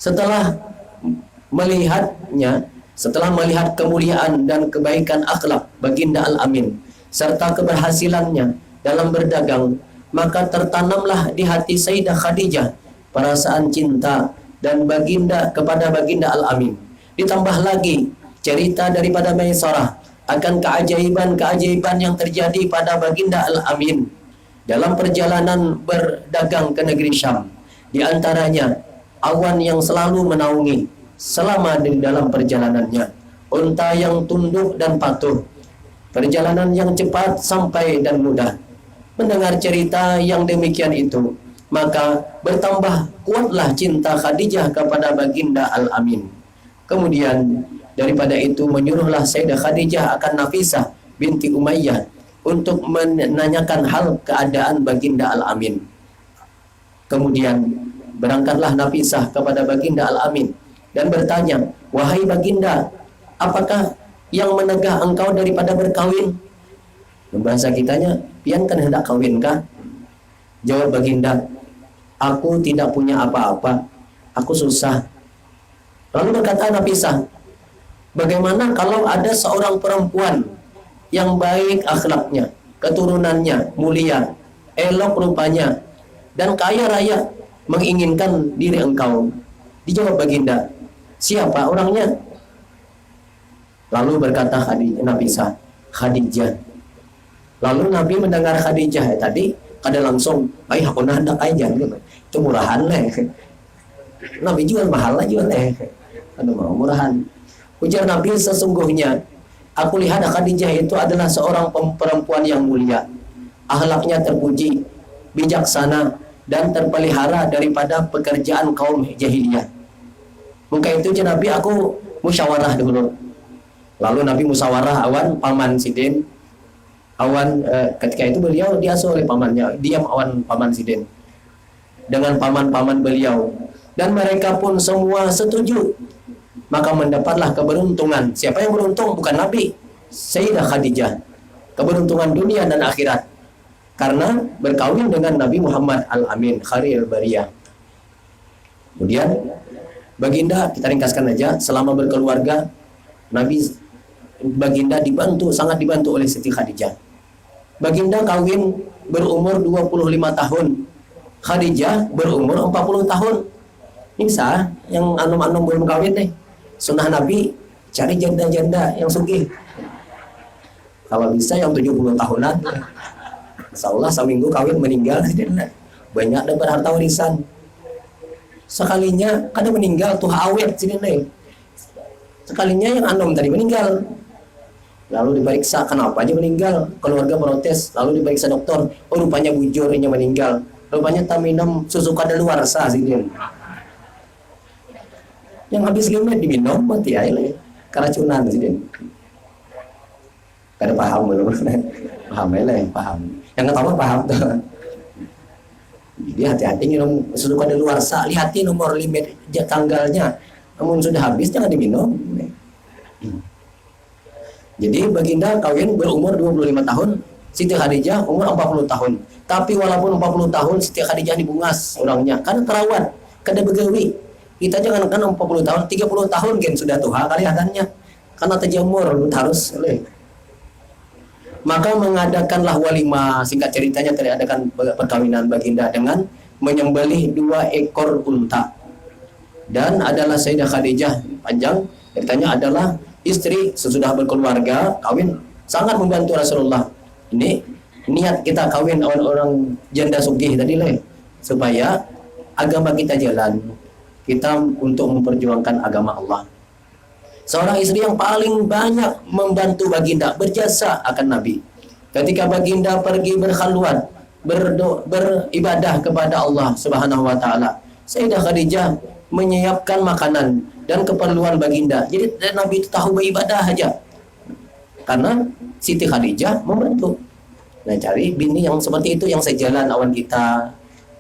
Setelah melihat kemuliaan dan kebaikan akhlak baginda Al-Amin serta keberhasilannya dalam berdagang, maka tertanamlah di hati Sayyidah Khadijah perasaan cinta dan kepada baginda Al-Amin. Ditambah lagi cerita daripada Maisarah akan keajaiban-keajaiban yang terjadi pada baginda Al-Amin dalam perjalanan berdagang ke negeri Syam. Di antaranya awan yang selalu menaungi selama di dalam perjalanannya, unta yang tunduk dan patuh, perjalanan yang cepat sampai dan mudah. Mendengar cerita yang demikian itu, maka bertambah kuatlah cinta Khadijah kepada baginda Al-Amin. Kemudian daripada itu menyuruhlah Sayyidah Khadijah akan Nafisah binti Umayyah untuk menanyakan hal keadaan baginda Al-Amin. Kemudian berangkatlah Nafisah kepada baginda Al-Amin dan bertanya, "Wahai baginda, apakah yang menegah engkau daripada berkawin?" Bahasa kitanya, "Pian kan hendak kawin kah?" Jawab baginda, "Aku tidak punya apa-apa, aku susah." Lalu berkata Nafisah, "Bagaimana kalau ada seorang perempuan yang baik akhlaknya, keturunannya mulia, elok rupanya, dan kaya raya menginginkan diri engkau?" Dijawab baginda, "Siapa orangnya?" Lalu berkata Nafisah, "Khadijah." Lalu Nabi mendengar Khadijah tadi, kada langsung, "Ay, aku hendak aja." Itu murahan leh. Nabi jual mahal lah jual leh. Aduh mau murahan. Ujar Nabi, sesungguhnya aku lihat Khadijah itu adalah seorang perempuan yang mulia, akhlaknya terpuji, bijaksana, dan terpelihara daripada pekerjaan kaum jahiliyah. Maka itu Nabi, aku musyawarah dulu. Lalu Nabi musyawarah awan paman Sidin. Ketika itu beliau diasuh oleh pamannya, diam awan paman Sidin dengan paman-paman beliau, dan mereka pun semua setuju. Maka mendapatlah keberuntungan. Siapa yang beruntung? Bukan Nabi, Sayyidah Khadijah. Keberuntungan dunia dan akhirat karena berkawin dengan Nabi Muhammad Al-Amin, Khairul Bariyah. Kemudian Baginda, kita ringkaskan aja, selama berkeluarga Baginda sangat dibantu oleh Siti Khadijah. Baginda kawin berumur 25 tahun. Khadijah berumur 40 tahun. Ini sah, yang anum-anum belum kawin deh. Sunnah Nabi, cari janda-janda yang sugih. Kalau bisa yang 70 tahunan. Insya Allah seminggu kawin meninggal. Banyak dapat harta warisan. Sekalinya kada meninggal tuh awet sini nih. Sekalinya yang anum tadi meninggal. Lalu diperiksa kenapa aja meninggal. Keluarga protes. Lalu diperiksa dokter. Oh rupanya bujurnya meninggal. Rupanya tak minum susu kadaluarsa sini. Yang habis gimana diminum mati aja lah. Keracunan sini. Kada paham belum? Paham aja lah, paham. Yang ketawa paham tuh. Jadi hati-hati minum susu kadaluarsa. Lihatin nomor limit tanggalnya. Namun sudah habis jangan diminum. Jadi Baginda kawin berumur 25 tahun, Siti Khadijah umur 40 tahun. Tapi walaupun 40 tahun Siti Khadijah dibungas orangnya karena terawat, kada begawi. Kita jangan kan 40 tahun, 30 tahun gen sudah tua kelihatannya. Karena terjemur harus oleh. Maka mengadakanlah walimah, singkat ceritanya teradakan perkawinan Baginda dengan menyembelih 2 ekor unta. Dan adalah Sayyidah Khadijah, panjang ceritanya, adalah istri sesudah berkeluarga, kawin, sangat membantu Rasulullah. Ini niat kita kawin orang janda sugih tadi lah, supaya agama kita jalan. Kita untuk memperjuangkan agama Allah. Seorang istri yang paling banyak membantu Baginda, berjasa akan Nabi. Ketika Baginda pergi berkhalwat, beribadah kepada Allah Subhanahu wa taala, Sayyidah Khadijah menyiapkan makanan dan keperluan Baginda. Jadi Nabi itu tahu beribadah aja. Karena Siti Khadijah membantu. Nah, cari bini yang seperti itu yang sejalan awan kita.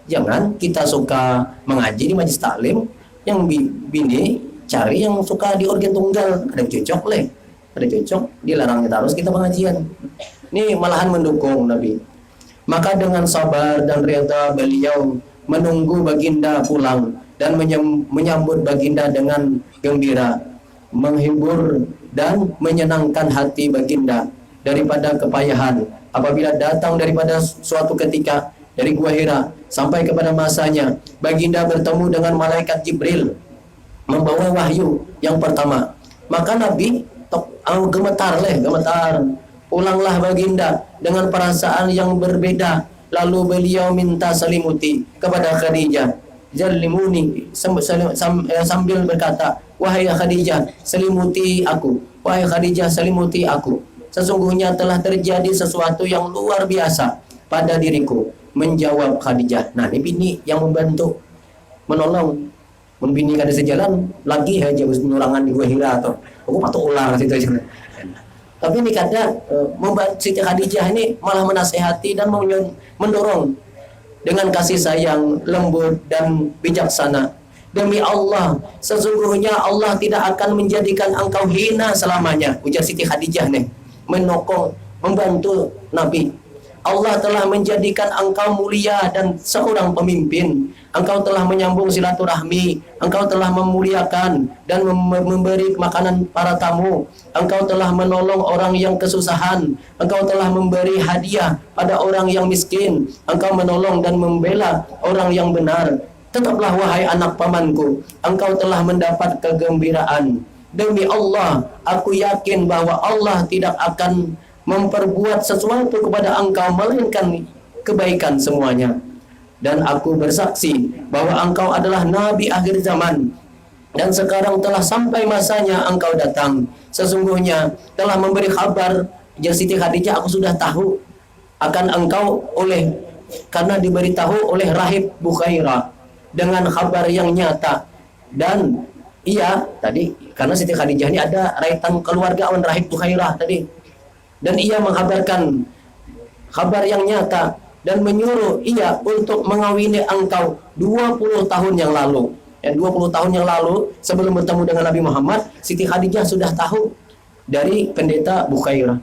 Jangan kita suka mengaji di majlis taklim, yang bini cari yang suka di organ tunggal. Ada cocok leh. Ada cocok, dilarangnya terus kita pengajian. Ini malahan mendukung Nabi. Maka dengan sabar dan reda beliau menunggu Baginda pulang dan menyambut Baginda dengan gembira, menghibur dan menyenangkan hati Baginda daripada kepayahan apabila datang daripada suatu ketika dari Gua Hira sampai kepada masanya Baginda bertemu dengan malaikat Jibril membawa wahyu yang pertama. Maka Nabi gemetar. Pulanglah Baginda dengan perasaan yang berbeda. Lalu beliau minta selimuti kepada Khadijah. Jalimuni sambil berkata, wahai Khadijah, selimuti aku. Wahai Khadijah, selimuti aku. Sesungguhnya telah terjadi sesuatu yang luar biasa pada diriku. Menjawab Khadijah. Nah, ini bini yang membantu, menolong. Membini kada sejalan lagi aja penurangan di Gua Hira atau aku patok ular situ. Tapi ini kata membantu Siti Khadijah ini malah menasehati dan mendorong dengan kasih sayang, lembut dan bijaksana. Demi Allah, sesungguhnya Allah tidak akan menjadikan engkau hina selamanya. Ujar Siti Khadijah nih, menokong, membantu Nabi. Allah telah menjadikan engkau mulia dan seorang pemimpin. Engkau telah menyambung silaturahmi. Engkau telah memuliakan dan memberi makanan para tamu. Engkau telah menolong orang yang kesusahan. Engkau telah memberi hadiah pada orang yang miskin. Engkau menolong dan membela orang yang benar. Tetaplah wahai anak pamanku, engkau telah mendapat kegembiraan. Demi Allah, aku yakin bahwa Allah tidak akan memperbuat sesuatu kepada engkau melainkan kebaikan semuanya. Dan aku bersaksi bahwa engkau adalah Nabi akhir zaman. dan sekarang telah sampai masanya engkau datang. Sesungguhnya telah memberi kabar Siti Khadijah, aku sudah tahu akan engkau karena diberitahu oleh rahib Bukhairah dengan kabar yang nyata. Dan iya tadi karena Siti Khadijah ini ada raitan keluargaan rahib Bukhairah tadi, dan ia mengabarkan kabar yang nyata dan menyuruh ia untuk mengawini engkau 20 tahun yang lalu. 20 tahun yang lalu sebelum bertemu dengan Nabi Muhammad, Siti Khadijah sudah tahu dari pendeta Bukhairah.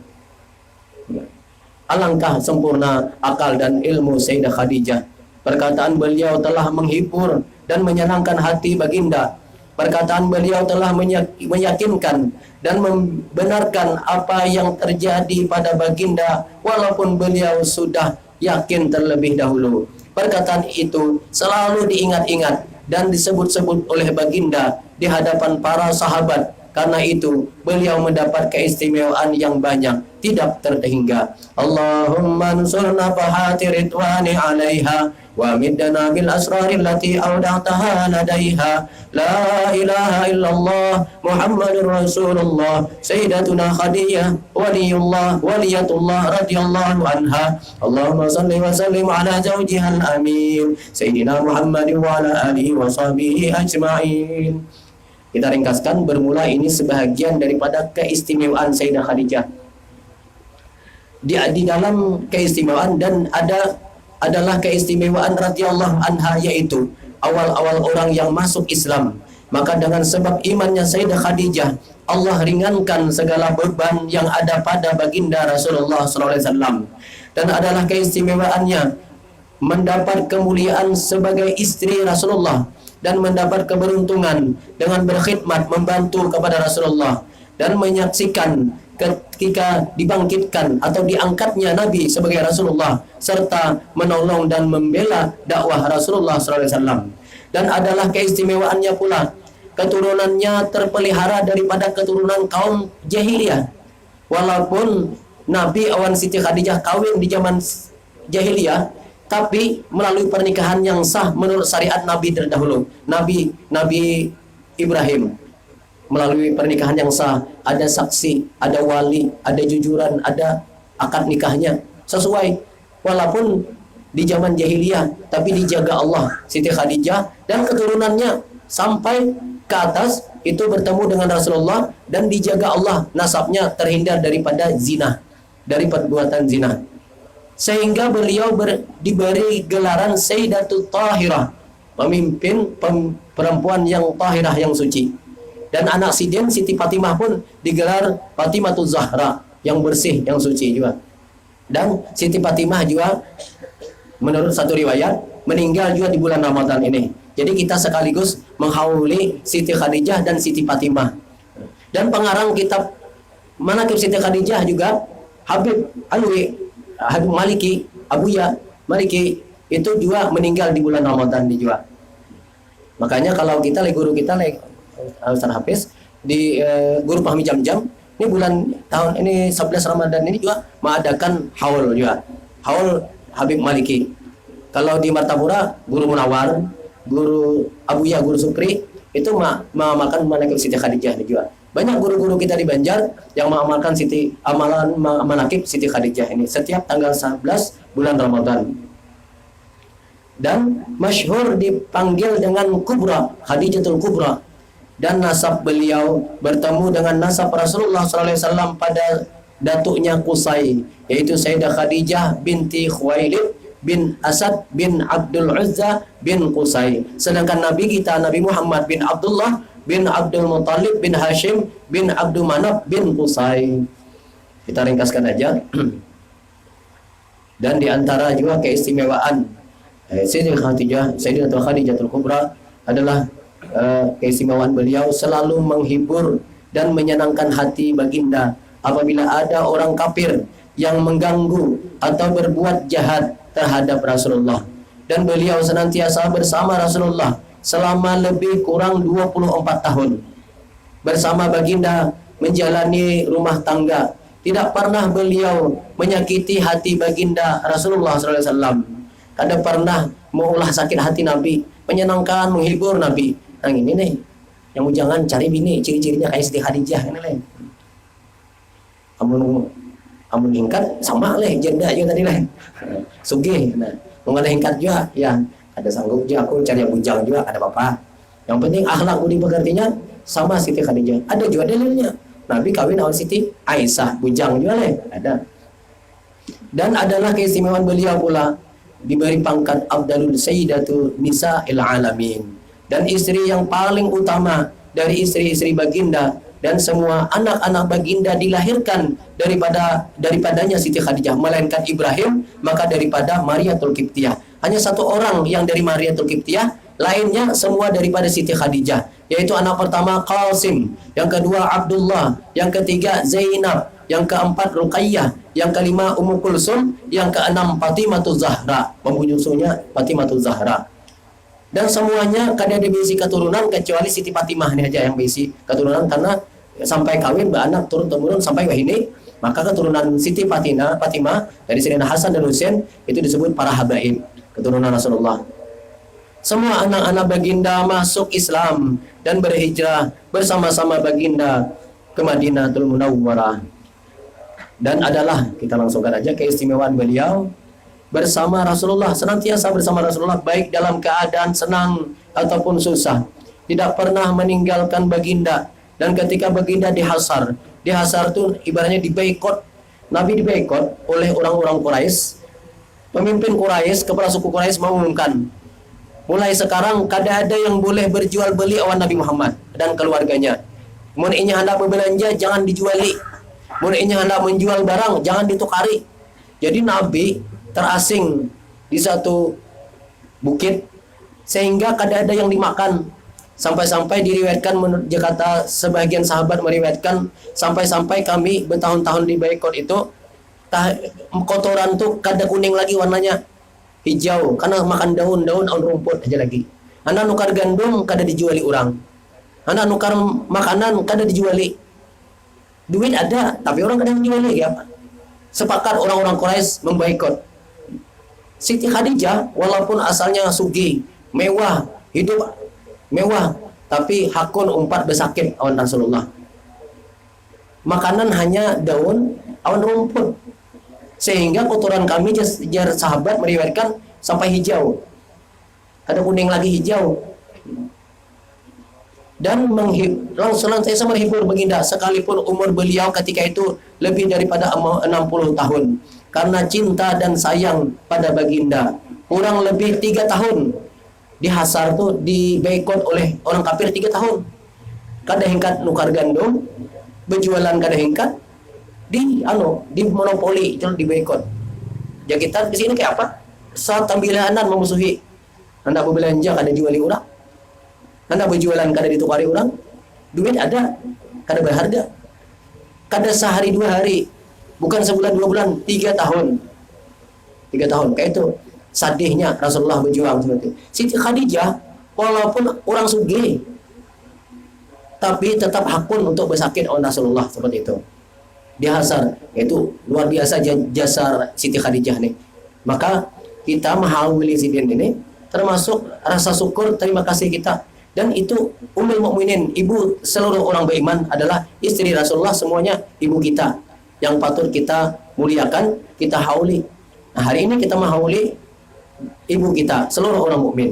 Alangkah sempurna akal dan ilmu Sayyidah Khadijah. Perkataan beliau telah menghibur dan menyenangkan hati baginda. Perkataan beliau telah meyakinkan dan membenarkan apa yang terjadi pada baginda walaupun beliau sudah yakin terlebih dahulu. Perkataan itu selalu diingat-ingat dan disebut-sebut oleh baginda di hadapan para sahabat. Karena itu beliau mendapat keistimewaan yang banyak tidak terhingga. Allahumma ansurna fahati ridwani alaiha wa middana bil asrari allati awda'taha ladaiha. La ilaha illallah Muhammadur Rasulullah Sayyidatuna Khadijah waliyatullah radhiyallahu anha. Allahumma salli wa sallim ala zawjiha al-amin Sayyidina Muhammadin wa ala alihi wa sahbihi ajma'in. Kita ringkaskan, bermula ini sebahagian daripada keistimewaan Sayyidah Khadijah. Di dalam keistimewaan dan adalah keistimewaan radhiyallahu anha, yaitu awal-awal orang yang masuk Islam. Maka dengan sebab imannya Sayyidah Khadijah, Allah ringankan segala beban yang ada pada baginda Rasulullah SAW. Dan adalah keistimewaannya mendapat kemuliaan sebagai istri Rasulullah dan mendapat keberuntungan dengan berkhidmat membantu kepada Rasulullah dan menyaksikan ketika dibangkitkan atau diangkatnya Nabi sebagai Rasulullah serta menolong dan membela dakwah Rasulullah SAW. Dan adalah keistimewaannya pula keturunannya terpelihara daripada keturunan kaum jahiliyah. Walaupun Nabi awan Siti Khadijah kawin di zaman jahiliyah, tapi melalui pernikahan yang sah menurut syariat Nabi terdahulu, Nabi Ibrahim, melalui pernikahan yang sah, ada saksi, ada wali, ada jujuran, ada akad nikahnya sesuai. Walaupun di zaman jahiliyah, tapi dijaga Allah Siti Khadijah dan keturunannya sampai ke atas itu bertemu dengan Rasulullah dan dijaga Allah, nasabnya terhindar daripada zina, dari perbuatan zina. Sehingga beliau diberi gelaran Sayyidatul Tahirah, pemimpin perempuan yang tahirah, yang suci. Dan anak Sidin Siti Fatimah pun digelar Fatimatul Zahra, yang bersih, yang suci juga. Dan Siti Fatimah juga menurut satu riwayat meninggal juga di bulan Ramadan ini. Jadi kita sekaligus menghauli Siti Khadijah dan Siti Fatimah. Dan pengarang kitab Manaqib Siti Khadijah juga Habib Maliki, Abuya Maliki itu juga meninggal di bulan Ramadan juga. Makanya kalau kita guru kita Ustaz Hafiz di guru Pahmi Jam-Jam ini tahun ini 11 Ramadan ini juga mengadakan haul juga. Haul Habib Maliki. Kalau di Martapura guru Munawar, guru Abuya, guru Sukri itu mengamalkan Manaqib Siti Khadijah juga. Banyak guru-guru kita di Banjar yang mengamalkan amalan Manaqib Siti Khadijah ini setiap tanggal 11 bulan Ramadan. Dan masyhur dipanggil dengan Kubra, Khadijatul Kubra. Dan nasab beliau bertemu dengan nasab Rasulullah SAW pada datuknya Qusay, yaitu Sayyidah Khadijah binti Khuwailid bin Asad bin Abdul Uzza bin Qusay. Sedangkan Nabi kita Nabi Muhammad bin Abdullah bin Abdul Muttalib bin Hashim bin Abdul Manaf bin Qusay. Kita ringkaskan aja. Dan diantara juga keistimewaan Sayyidatul Khadijatul Kubra adalah keistimewaan beliau selalu menghibur dan menyenangkan hati baginda apabila ada orang kafir yang mengganggu atau berbuat jahat terhadap Rasulullah. Dan beliau senantiasa bersama Rasulullah selama lebih kurang 24 tahun. Bersama baginda menjalani rumah tangga. Tidak pernah beliau menyakiti hati baginda Rasulullah SAW. Kadang pernah mengulah sakit hati Nabi, menyenangkan, menghibur Nabi. Nah ini nih, Yang bujangan cari bini, ciri-cirinya kayak Siti Khadijah kan lain. Amun hingkat sama lah janda juga tadi lah. Sugih. Nah, mau ada hingkat juga ya ada sanggup juga aku cari yang bujang juga ada apa. Yang penting akhlak budi pekertinya sama Siti Khadijah. Ada juga dalilnya. Nabi kawin awal Siti Aisyah, bujang juga lah ada. Dan adalah keistimewaan beliau pula diberi pangkat Afdalul Sayyidatu Nisa'il Alamin, dan istri yang paling utama dari istri-istri baginda, dan semua anak-anak baginda dilahirkan daripadanya Siti Khadijah, melainkan Ibrahim maka daripada Mariatul Qibtiyah. Hanya satu orang yang dari Mariatul Qibtiyah, lainnya semua daripada Siti Khadijah, yaitu anak pertama Qasim, yang kedua Abdullah, yang ketiga Zainab, yang keempat Ruqayyah, yang kelima Ummu Kulsum, yang keenam Fatimatu Zahra, pembunyusunya Fatimatu Zahra. Dan semuanya kada ada bisi keturunan kecuali Siti Fatimah ini aja yang bisi keturunan, karena sampai kawin beranak turun temurun sampai wahini, maka keturunan Siti Fatimah dari Sayyidina Hasan dan Husain itu disebut para habaib, keturunan Rasulullah. Semua anak-anak baginda masuk Islam dan berhijrah bersama-sama baginda ke Madinatul Munawwarah. Dan adalah, kita langsungkan aja keistimewaan beliau bersama Rasulullah, senantiasa bersama Rasulullah baik dalam keadaan senang ataupun susah, tidak pernah meninggalkan baginda. Dan ketika baginda dihasar itu ibaratnya diboikot. Nabi diboikot oleh orang-orang Quraisy. Pemimpin Quraisy, kepala suku Quraisy mengumumkan, mulai sekarang kada ada yang boleh berjual beli awan Nabi Muhammad dan keluarganya. Mun inya hendak berbelanja jangan dijuali. Mun inya hendak menjual barang jangan ditukari. Jadi Nabi terasing di satu bukit sehingga kada ada yang dimakan. Sampai-sampai diriwayatkan menurut Jakarta, sebagian sahabat meriwayatkan sampai-sampai kami bertahun-tahun di boikot itu kotoran tuh kada kuning lagi warnanya, hijau karena makan daun rumput aja lagi. Anak nukar gandum kada dijuali orang. Anak nukar makanan kada dijuali. Duit ada tapi orang kada menjuali ya. Sepakat orang-orang Quraisy memboikot. Siti Khadijah walaupun asalnya sugih, mewah, hidup mewah, tapi hakun umpat besakit awan Rasulullah. Makanan hanya daun, awan rumput. Sehingga kotoran kami jar sahabat meriwayatkan sampai hijau. Ada kuning lagi hijau. Dan langsung saya menghibur baginda sekalipun umur beliau ketika itu lebih daripada 60 tahun. Karena cinta dan sayang pada baginda. Kurang lebih 3 tahun. Dihasar tuh diboikot oleh orang kafir 3 tahun. Kada hingkat nukar gandum, berjualan kada hingkat, di monopoli itu diboikot. Ya kita di sini kayak apa? Saat tambilanan memusuhi. Anda berbelanja kada juali orang. Anda berjualan kada ditukari orang. Duit ada, kada berharga. Kada sehari 2 hari, bukan sebulan 2 bulan, 3 tahun. 3 tahun kayak itu. Sadihnya Rasulullah berjuang seperti itu. Siti Khadijah walaupun orang sugih tapi tetap hakun untuk bersakit oleh Rasulullah seperti itu. Dihasar, itu luar biasa jasa Siti Khadijah nih. Maka kita mengawali sidin ini termasuk rasa syukur terima kasih kita. Dan itu Ummul Mukminin, ibu seluruh orang beriman, adalah istri Rasulullah, semuanya ibu kita yang patut kita muliakan, kita hauli. Nah, hari ini kita menghauli ibu kita, seluruh orang mukmin.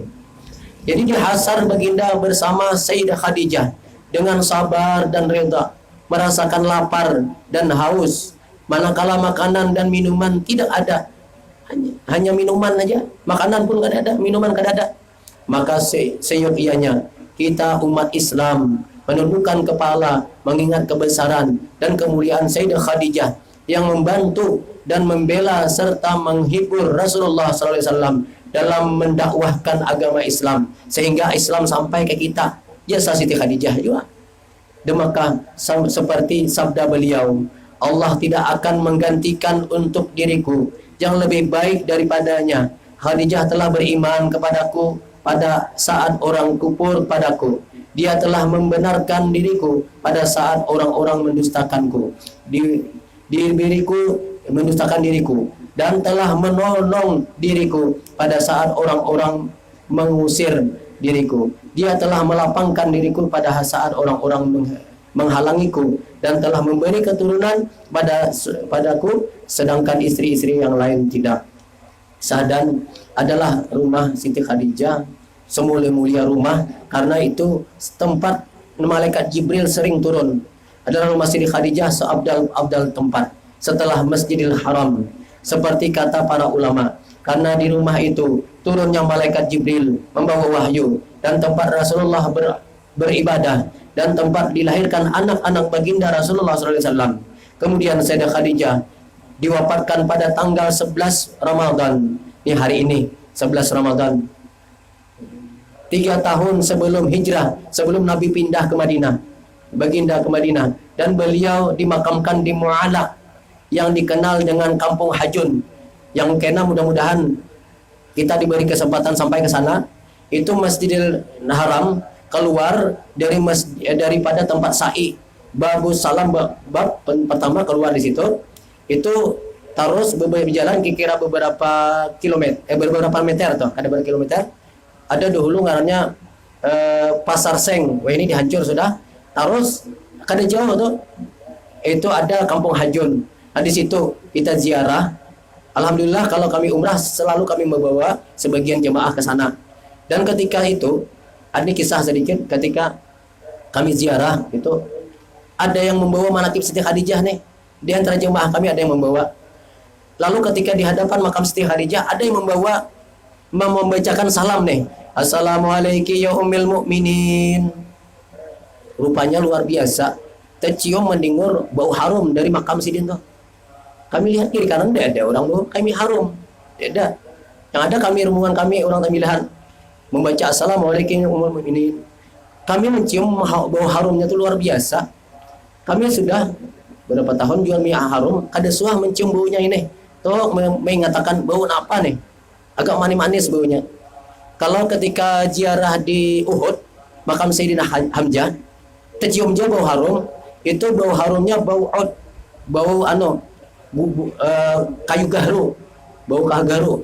Jadi dihasar baginda bersama Sayyidah Khadijah dengan sabar dan reda, merasakan lapar dan haus, manakala makanan dan minuman tidak ada. Hanya minuman aja, makanan pun tidak ada, minuman tidak ada. Maka seyogianya kita umat Islam menundukkan kepala, mengingat kebesaran dan kemuliaan Sayyidah Khadijah yang membantu dan membela serta menghibur Rasulullah SAW dalam mendakwahkan agama Islam sehingga Islam sampai ke kita. Jasa Siti Khadijah juga. Demikian seperti sabda beliau, Allah tidak akan menggantikan untuk diriku yang lebih baik daripadanya. Khadijah telah beriman kepadaku pada saat orang kufur padaku. Dia telah membenarkan diriku pada saat orang-orang mendustakanku. Diriku mendustakan diriku dan telah menolong diriku pada saat orang-orang mengusir diriku. Dia telah melapangkan diriku pada saat orang-orang menghalangiku dan telah memberi keturunan padaku sedangkan istri-istri yang lain tidak. Sadan adalah rumah Siti Khadijah, semulia-mulia rumah karena itu tempat malaikat Jibril sering turun. Adalah rumah Siti Khadijah seabdal tempat setelah Masjidil Haram, seperti kata para ulama, karena di rumah itu turunnya malaikat Jibril membawa wahyu dan tempat Rasulullah beribadah dan tempat dilahirkan anak-anak baginda Rasulullah SAW. Kemudian Sayyidah Khadijah diwafatkan pada tanggal 11 Ramadan. Ini hari ini 11 Ramadan, 3 tahun sebelum hijrah, sebelum Nabi pindah ke Madinah, baginda ke Madinah, dan beliau dimakamkan di Mu'alla yang dikenal dengan Kampung Hajun, yang kena mudah-mudahan kita diberi kesempatan sampai ke sana. Itu Masjidil Haram keluar daripada tempat sa'i Babus Salam, bab pertama keluar di situ. Itu terus berjalan kira-kira beberapa kilometer, beberapa meter tuh, ada berapa kilometer. Ada dahulu ngarannya Pasar Seng. Wah, ini dihancur sudah. Terus kada jauh tuh itu ada Kampung Hajun. Nah, di situ kita ziarah. Alhamdulillah kalau kami umrah selalu kami membawa sebagian jemaah ke sana. Dan ketika itu ada kisah sedikit ketika kami ziarah itu ada yang membawa manaqib Siti Khadijah nih. Di antara jemaah kami ada yang membawa. Lalu ketika di hadapan makam Siti Khadijah ada yang membacakan salam nih. Assalamualaikum ya ummil mukminin. Rupanya luar biasa. Tercium mendengar bau harum dari makam Sidin tuh. Kami lihat kiri kanan tidak ada orang tuh, kami harum. Tidak ada. Yang ada kami rombongan kami orang tambilahan membaca Assalamualaikum ya ummil mukminin. Kami mencium bau harumnya itu luar biasa. Kami sudah berapa tahun jual mie harum, kada suah mencium baunya ini. Tuh mengatakan bau apa nih? Agak manis-manis baunya. Kalau ketika ziarah di Uhud, makam Sayyidina Hamzah, tercium je bau harum, itu bau harumnya bau ud, bau kayu gaharu, bau gaharu,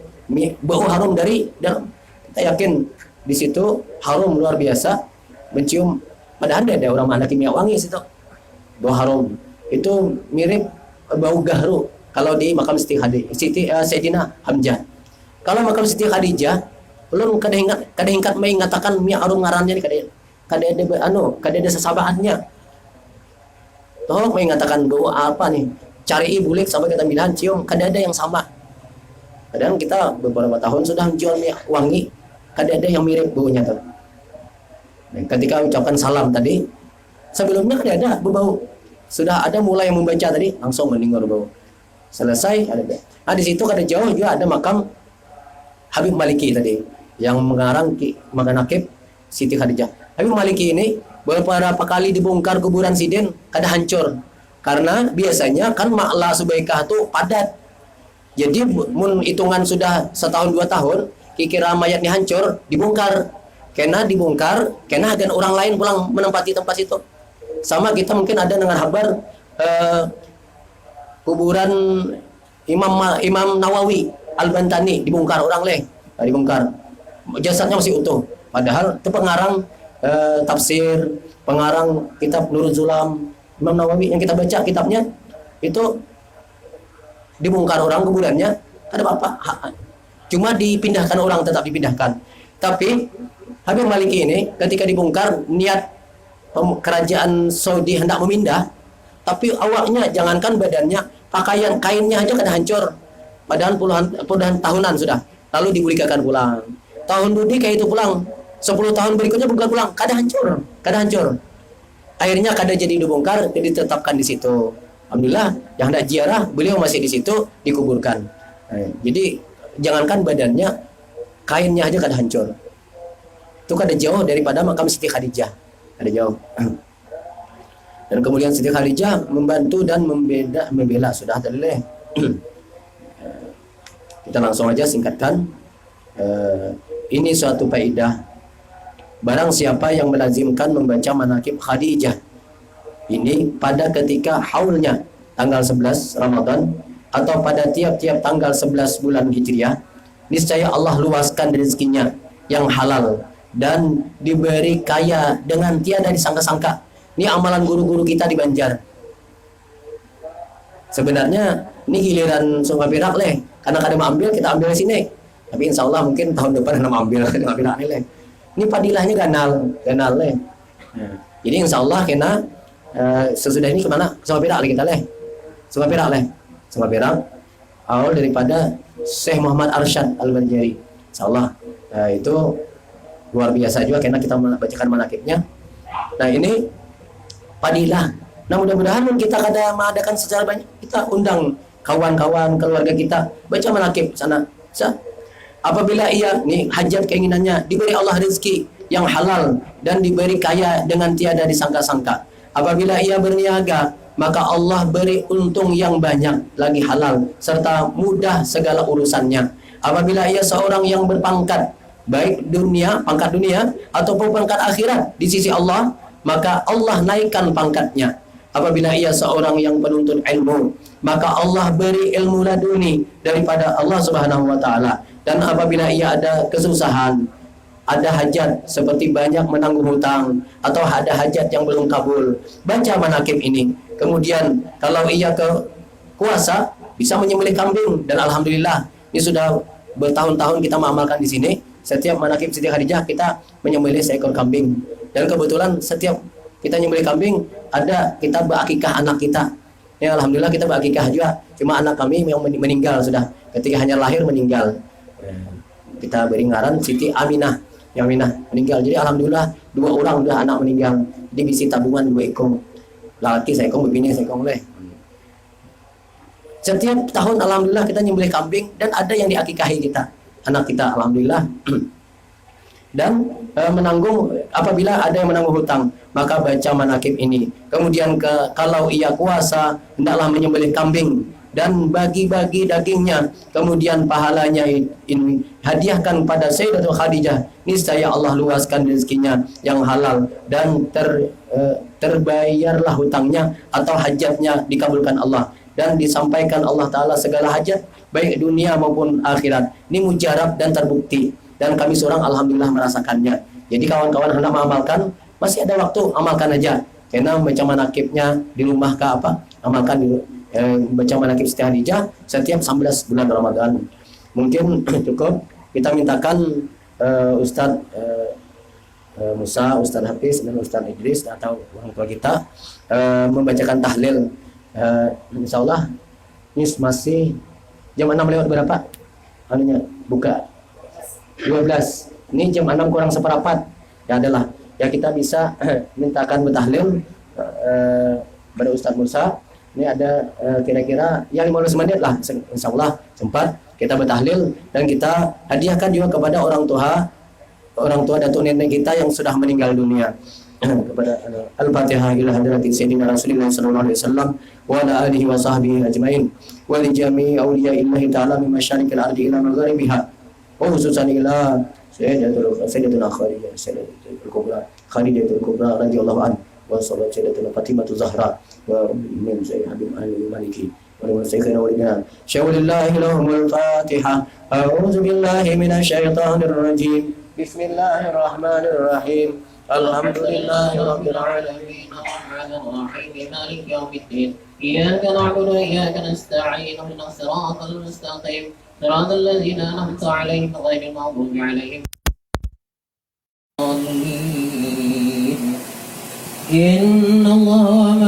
bau harum dari dalam. Kita yakin di situ harum luar biasa, mencium. Padahal ada orang mana kimia wangi situ, bau harum. Itu mirip bau gaharu kalau di makam Sayyidina Hamzah. Kalau makam Siti Khadijah belum kada ingat mengatakan mi harum ngarannya kada ada sesabaannya. Toh mengatakan bau apa nih? Cari bulik sampai kita bilang cium, kada ada yang sama. Kadang kita beberapa tahun sudah menjual minyak wangi, kada ada yang mirip baunya tuh. Dan ketika ucapkan salam tadi, sebelumnya kada ada berbau. Sudah ada mulai yang membaca tadi, langsung mendengar bau. Selesai ada. Nah, di situ kada jauh juga ada makam Habib Maliki tadi yang mengarang manaqib Siti Khadijah. Habib Maliki ini beberapa kali dibongkar kuburan Sidin kada hancur. Karena biasanya kan Ma'la Subaikah itu padat. Jadi mun hitungan sudah 1-2 tahun, kira mayatnya hancur, dibongkar. Kena dibongkar, kena agen orang lain pulang menempati tempat itu. Sama kita mungkin ada dengan kabar kuburan Imam Nawawi Al-Bantani dibongkar orang lain, dibongkar. Jasadnya masih utuh. Padahal itu pengarang tafsir, pengarang kitab Nurul Zulam, Imam Nawawi yang kita baca kitabnya itu dibongkar orang kuburannya, ada apa? Cuma dipindahkan orang, tetap dipindahkan. Tapi Habib Maliki ini ketika dibongkar niat kerajaan Saudi hendak memindah, tapi awaknya jangankan badannya, pakaian kainnya aja kada hancur. Padahal puluhan tahunan sudah. Lalu dibulikakan pulang. Tahun budi kayak itu pulang. 10 tahun berikutnya bukan pulang, kada hancur. Akhirnya kada jadi dibongkar, jadi ditetapkan di situ. Alhamdulillah, yang hendak ziarah beliau masih di situ dikuburkan. Jadi jangankan badannya, kainnya aja kada hancur. Itu kada jauh daripada makam Siti Khadijah. Kada jauh. Dan kemudian Siti Khadijah membantu dan membela sudah tadi. Kita langsung aja singkatkan. Ini suatu faedah. Barang siapa yang melazimkan membaca manaqib Khadijah ini pada ketika haulnya tanggal 11 Ramadan atau pada tiap-tiap tanggal 11 bulan Hijriah, niscaya Allah luaskan rezekinya yang halal dan diberi kaya dengan tiada disangka-sangka. Ini amalan guru-guru kita di Banjar. Sebenarnya ini giliran Sungai Pirak leh, karena kadang mau ambil kita ambil di sini. Tapi insya Allah mungkin tahun depan kita mau ambil Pirak ini leh. Ini padilahnya ganal leh. Jadi insya Allah kena sesudah ini kemana? Sungai Pirak leh kita leh. Sungai Pirak awal daripada Syekh Muhammad Arsyad Al-Banjari. Insya Allah itu luar biasa juga karena kita bacakan manakibnya. Nah ini padilah. Nah mudah-mudahan kita kadang mengadakan secara banyak, kita undang kawan-kawan keluarga kita baca manakib sana. Apabila ia nih hajat keinginannya diberi Allah rezeki yang halal dan diberi kaya dengan tiada disangka-sangka. Apabila ia berniaga maka Allah beri untung yang banyak lagi halal serta mudah segala urusannya. Apabila ia seorang yang berpangkat baik dunia, pangkat dunia ataupun pangkat akhirat di sisi Allah, maka Allah naikkan pangkatnya. Apabila ia seorang yang penuntut ilmu, maka Allah beri ilmu laduni daripada Allah Subhanahu wa taala. Dan apabila ia ada kesusahan, ada hajat seperti banyak menanggung hutang atau ada hajat yang belum kabul, baca manakib ini. Kemudian kalau ia ke kuasa bisa menyembelih kambing, dan alhamdulillah ini sudah bertahun-tahun kita mengamalkan di sini. Setiap manakib Siti Khadijah kita menyembelih seekor kambing, dan kebetulan setiap kita menyembelih kambing ada kita berakikah anak kita. Ya alhamdulillah kita berakikah juga. Cuma anak kami yang meninggal sudah ketika hanya lahir meninggal. Kita beri ngaran Siti Aminah. Yang Aminah meninggal. Jadi alhamdulillah 2 orang sudah anak meninggal. Jadi bisi tabungan 2 ekor. Laki seekor, bini seekor leh. Setiap tahun alhamdulillah kita nyembelih kambing dan ada yang diakikahi kita, anak kita alhamdulillah. Dan menanggung apabila ada yang menanggung hutang, maka baca manakib ini. Kemudian kalau ia kuasa hendaklah menyembelih kambing dan bagi-bagi dagingnya, kemudian pahalanya ini hadiahkan pada Sayyidatul Khadijah. Niscaya Allah luaskan rezekinya yang halal dan terbayarlah hutangnya atau hajatnya dikabulkan Allah dan disampaikan Allah Ta'ala segala hajat baik dunia maupun akhirat. Ini mujarab dan terbukti dan kami seorang alhamdulillah merasakannya. Jadi kawan-kawan hendak mengamalkan, masih ada waktu, amalkan aja. Karena baca manakibnya di rumah ke apa, amalkan dulu. Baca manakib Siti Khadijah setiap 11 bulan Ramadan. Mungkin cukup kita mintakan Ustadz Musa, Ustadz Hafiz dan Ustadz Idris atau orang tua kita membacakan tahlil. Insya Allah ini masih jam 6 lewat berapa? Anunya buka 12. Ini jam 6 kurang seperempat. Ya adalah ya kita bisa mintakan bertahlil pada Ustadz Musa. Ini ada kira-kira ya 15 menit lah, insya Allah sempat kita bertahlil dan kita hadiahkan juga kepada orang tua datuk nenek kita yang sudah meninggal dunia. Kepada Al-Fatihah ila hadrati Sayyidina Rasulullah sallallahu alaihi wasallam wa ala alihi wa sahbihi ajmain wa li jami'i awliya'illahi ta'ala min masyariqil ardi ila magharibiha wa khususan ila Sayyidatuna Khadijatul Kubra radhiyallahu anha wa Sayyidatuna Fatimah Zahra wa min Sayyid Habib al-Maliki wa Sayyidina walidina syawlillahi lahumul Fatihah. A'udzu billahi minasy syaithanir rajim. Bismillahirrahmanirrahim. Alhamdulillahi rabbil alamin arrahmanir rahim maliki yaumiddin. Iyyaka na'budu wa iyyaka nasta'in ihdinas siratal mustaqim siratal ladzina an'amta 'alaihim ghairil maghdubi 'alaihim. إن الله